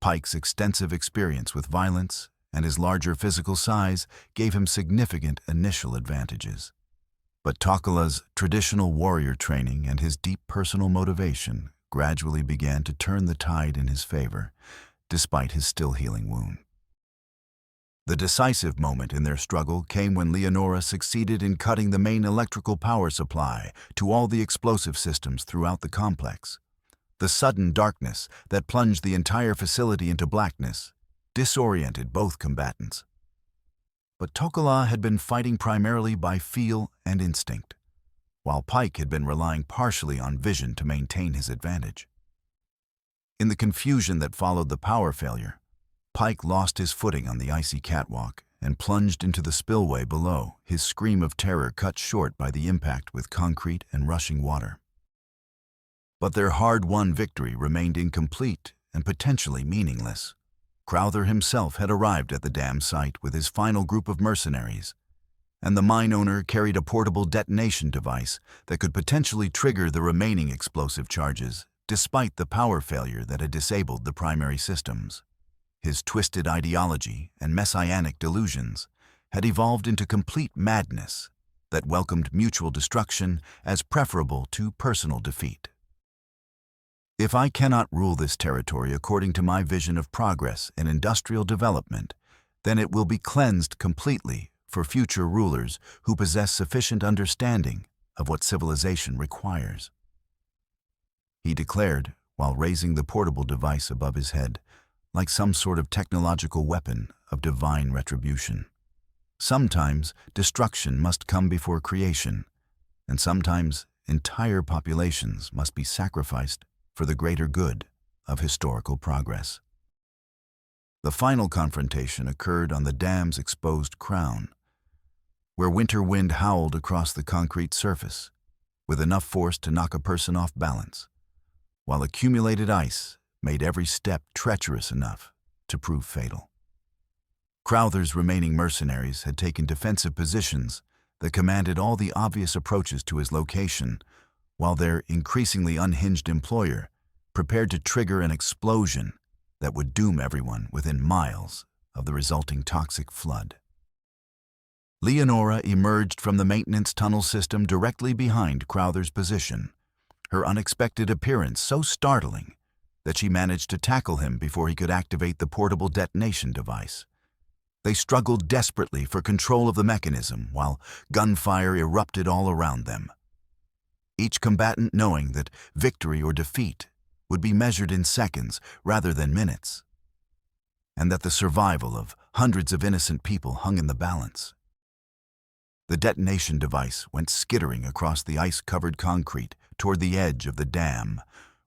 S1: Pike's extensive experience with violence and his larger physical size gave him significant initial advantages. But Tokala's traditional warrior training and his deep personal motivation gradually began to turn the tide in his favor, despite his still healing wound. The decisive moment in their struggle came when Leonora succeeded in cutting the main electrical power supply to all the explosive systems throughout the complex. The sudden darkness that plunged the entire facility into blackness disoriented both combatants. But Tokala had been fighting primarily by feel and instinct, while Pike had been relying partially on vision to maintain his advantage. In the confusion that followed the power failure, Pike lost his footing on the icy catwalk and plunged into the spillway below, his scream of terror cut short by the impact with concrete and rushing water. But their hard-won victory remained incomplete and potentially meaningless. Crowther himself had arrived at the dam site with his final group of mercenaries, and the mine owner carried a portable detonation device that could potentially trigger the remaining explosive charges, despite the power failure that had disabled the primary systems. His twisted ideology and messianic delusions had evolved into complete madness that welcomed mutual destruction as preferable to personal defeat. "If I cannot rule this territory according to my vision of progress and industrial development, then it will be cleansed completely for future rulers who possess sufficient understanding of what civilization requires," he declared while raising the portable device above his head, like some sort of technological weapon of divine retribution. Sometimes destruction must come before creation, and sometimes entire populations must be sacrificed for the greater good of historical progress. The final confrontation occurred on the dam's exposed crown, where winter wind howled across the concrete surface, with enough force to knock a person off balance, while accumulated ice made every step treacherous enough to prove fatal. Crowther's remaining mercenaries had taken defensive positions that commanded all the obvious approaches to his location, while their increasingly unhinged employer prepared to trigger an explosion that would doom everyone within miles of the resulting toxic flood. Leonora emerged from the maintenance tunnel system directly behind Crowther's position, her unexpected appearance so startling that she managed to tackle him before he could activate the portable detonation device. They struggled desperately for control of the mechanism while gunfire erupted all around them, each combatant knowing that victory or defeat would be measured in seconds rather than minutes, and that the survival of hundreds of innocent people hung in the balance. The detonation device went skittering across the ice-covered concrete toward the edge of the dam,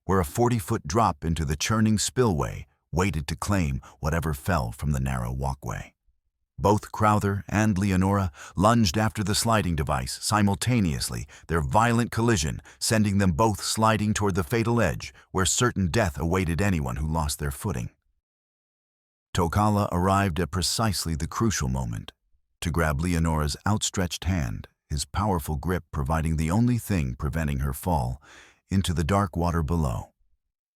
S1: where a 40-foot drop into the churning spillway waited to claim whatever fell from the narrow walkway. Both Crowther and Leonora lunged after the sliding device simultaneously, their violent collision sending them both sliding toward the fatal edge, where certain death awaited anyone who lost their footing. Tokala arrived at precisely the crucial moment to grab Leonora's outstretched hand, his powerful grip providing the only thing preventing her fall into the dark water below.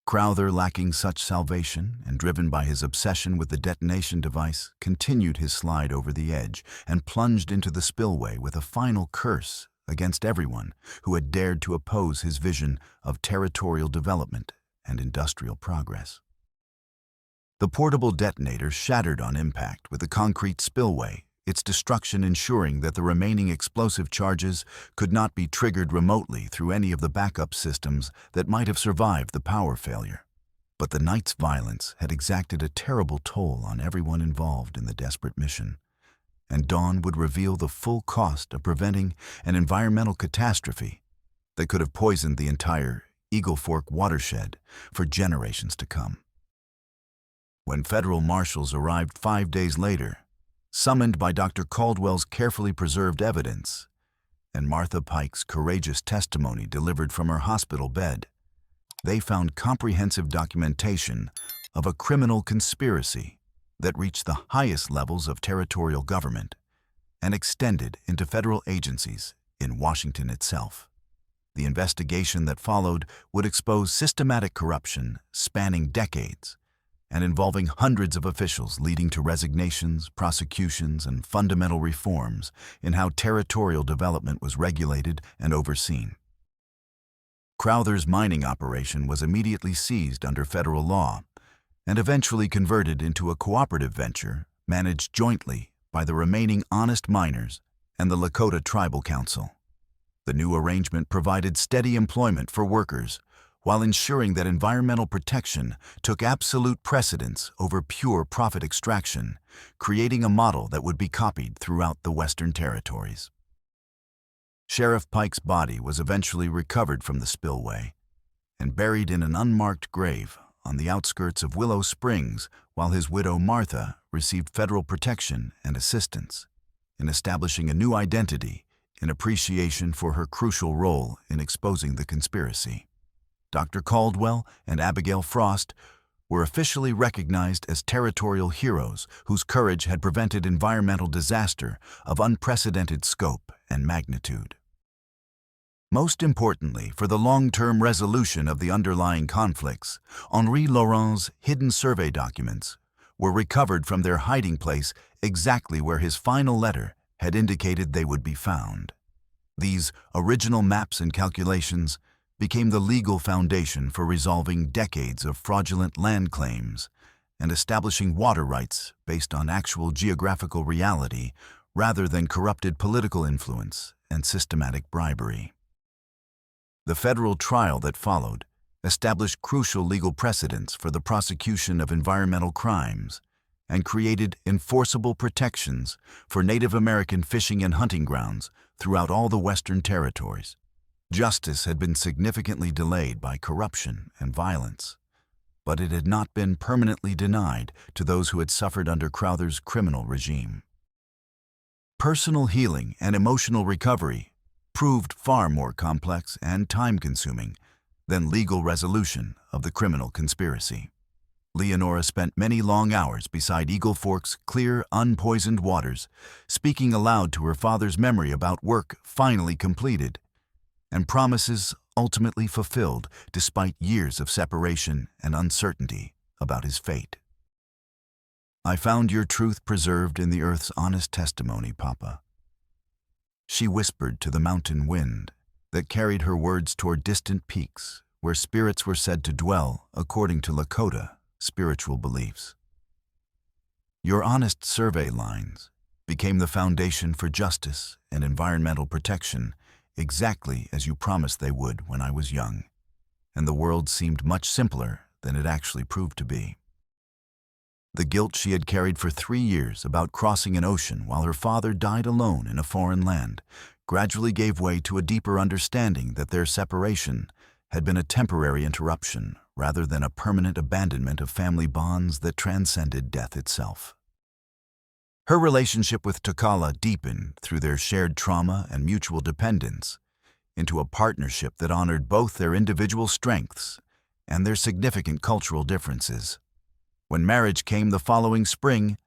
S1: Crowther, lacking such salvation and driven by his obsession with the detonation device, continued his slide over the edge and plunged into the spillway with a final curse against everyone who had dared to oppose his vision of territorial development and industrial progress. The portable detonator shattered on impact with the concrete spillway, its destruction ensuring that the remaining explosive charges could not be triggered remotely through any of the backup systems that might have survived the power failure. But the night's violence had exacted a terrible toll on everyone involved in the desperate mission, and dawn would reveal the full cost of preventing an environmental catastrophe that could have poisoned the entire Eagle Fork watershed for generations to come. When federal marshals arrived 5 days later, summoned by Dr. Caldwell's carefully preserved evidence and Martha Pike's courageous testimony delivered from her hospital bed, they found comprehensive documentation of a criminal conspiracy that reached the highest levels of territorial government and extended into federal agencies in Washington itself. The investigation that followed would expose systematic corruption spanning decades and involving hundreds of officials, leading to resignations, prosecutions, and fundamental reforms in how territorial development was regulated and overseen. Crowther's mining operation was immediately seized under federal law and eventually converted into a cooperative venture managed jointly by the remaining honest miners and the Lakota Tribal Council. The new arrangement provided steady employment for workers while ensuring that environmental protection took absolute precedence over pure profit extraction, creating a model that would be copied throughout the Western Territories. Sheriff Pike's body was eventually recovered from the spillway and buried in an unmarked grave on the outskirts of Willow Springs, while his widow Martha received federal protection and assistance in establishing a new identity in appreciation for her crucial role in exposing the conspiracy. Dr. Caldwell and Abigail Frost were officially recognized as territorial heroes whose courage had prevented environmental disaster of unprecedented scope and magnitude. Most importantly, for the long-term resolution of the underlying conflicts, Henri Laurent's hidden survey documents were recovered from their hiding place exactly where his final letter had indicated they would be found. These original maps and calculations became the legal foundation for resolving decades of fraudulent land claims and establishing water rights based on actual geographical reality rather than corrupted political influence and systematic bribery. The federal trial that followed established crucial legal precedents for the prosecution of environmental crimes and created enforceable protections for Native American fishing and hunting grounds throughout all the Western Territories. Justice had been significantly delayed by corruption and violence, but it had not been permanently denied to those who had suffered under Crowther's criminal regime. Personal healing and emotional recovery proved far more complex and time-consuming than legal resolution of the criminal conspiracy. Leonora spent many long hours beside Eagle Fork's clear, unpoisoned waters, speaking aloud to her father's memory about work finally completed and promises ultimately fulfilled despite years of separation and uncertainty about his fate. "I found your truth preserved in the earth's honest testimony, Papa," she whispered to the mountain wind that carried her words toward distant peaks where spirits were said to dwell according to Lakota spiritual beliefs. "Your honest survey lines became the foundation for justice and environmental protection exactly as you promised they would when I was young, and the world seemed much simpler than it actually proved to be." The guilt she had carried for 3 years about crossing an ocean while her father died alone in a foreign land gradually gave way to a deeper understanding that their separation had been a temporary interruption rather than a permanent abandonment of family bonds that transcended death itself. Her relationship with Takala deepened through their shared trauma and mutual dependence into a partnership that honored both their individual strengths and their significant cultural differences. When marriage came the following spring,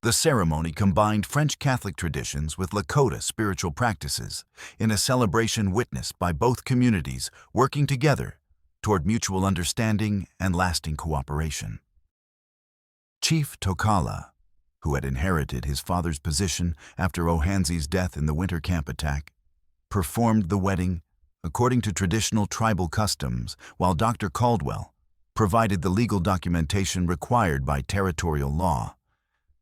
S1: The ceremony combined French Catholic traditions with Lakota spiritual practices in a celebration witnessed by both communities working together toward mutual understanding and lasting cooperation. Chief Tokala, who had inherited his father's position after Ohanzi's death in the winter camp attack, performed the wedding according to traditional tribal customs, while Dr. Caldwell provided the legal documentation required by territorial law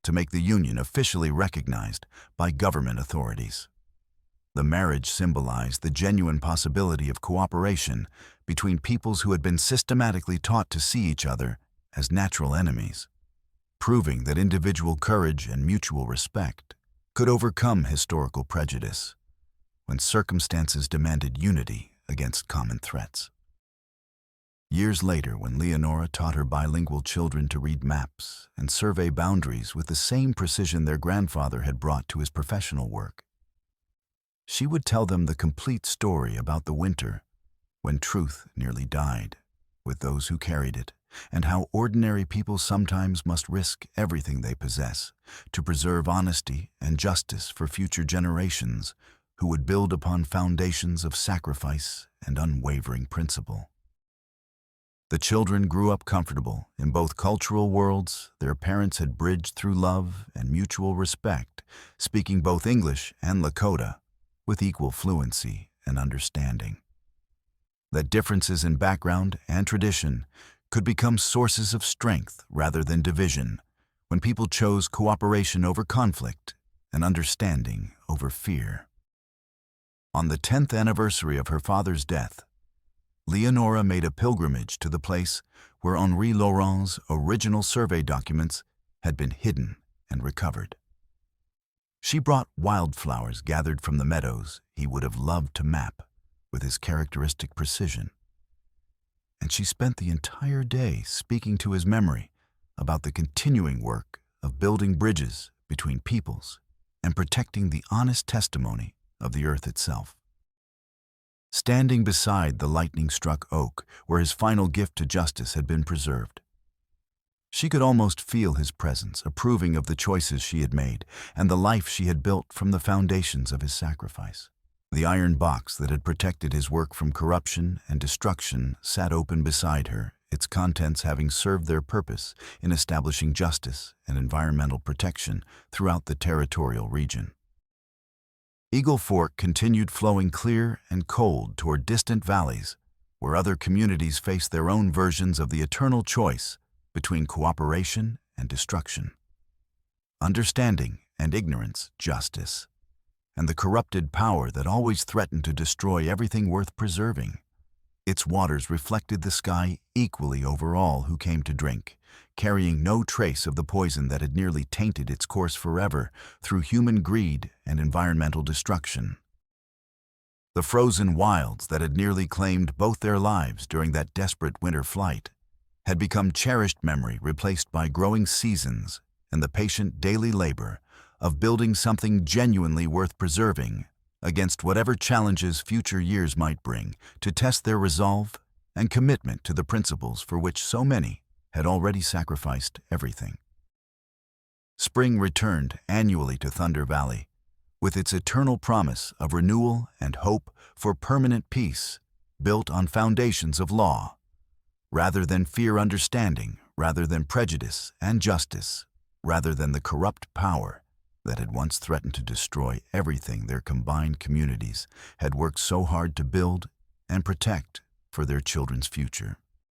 S1: to make the union officially recognized by government authorities. The marriage symbolized the genuine possibility of cooperation between peoples who had been systematically taught to see each other as natural enemies, proving that individual courage and mutual respect could overcome historical prejudice when circumstances demanded unity against common threats. Years later, when Leonora taught her bilingual children to read maps and survey boundaries with the same precision their grandfather had brought to his professional work, she would tell them the complete story about the winter when truth nearly died with those who carried it, and how ordinary people sometimes must risk everything they possess to preserve honesty and justice for future generations who would build upon foundations of sacrifice and unwavering principle. The children grew up comfortable in both cultural worlds their parents had bridged through love and mutual respect, speaking both English and Lakota with equal fluency and understanding. That differences in background and tradition could become sources of strength rather than division when people chose cooperation over conflict and understanding over fear. On the 10th anniversary of her father's death, Leonora made a pilgrimage to the place where Henri Laurent's original survey documents had been hidden and recovered. She brought wildflowers gathered from the meadows he would have loved to map with his characteristic precision, and she spent the entire day speaking to his memory about the continuing work of building bridges between peoples and protecting the honest testimony of the earth itself. Standing beside the lightning-struck oak where his final gift to justice had been preserved, she could almost feel his presence, approving of the choices she had made and the life she had built from the foundations of his sacrifice. The iron box that had protected his work from corruption and destruction sat open beside her, its contents having served their purpose in establishing justice and environmental protection throughout the territorial region. Eagle Fork continued flowing clear and cold toward distant valleys, where other communities faced their own versions of the eternal choice between cooperation and destruction, understanding and ignorance, justice, and the corrupted power that always threatened to destroy everything worth preserving. Its waters reflected the sky equally over all who came to drink, carrying no trace of the poison that had nearly tainted its course forever through human greed and environmental destruction. The frozen wilds that had nearly claimed both their lives during that desperate winter flight had become cherished memory, replaced by growing seasons and the patient daily labor of building something genuinely worth preserving against whatever challenges future years might bring, to test their resolve and commitment to the principles for which so many had already sacrificed everything. Spring returned annually to Thunder Valley, with its eternal promise of renewal and hope for permanent peace built on foundations of law, rather than fear, understanding, rather than prejudice and justice, rather than the corrupt power that had once threatened to destroy everything their combined communities had worked so hard to build and protect for their children's future.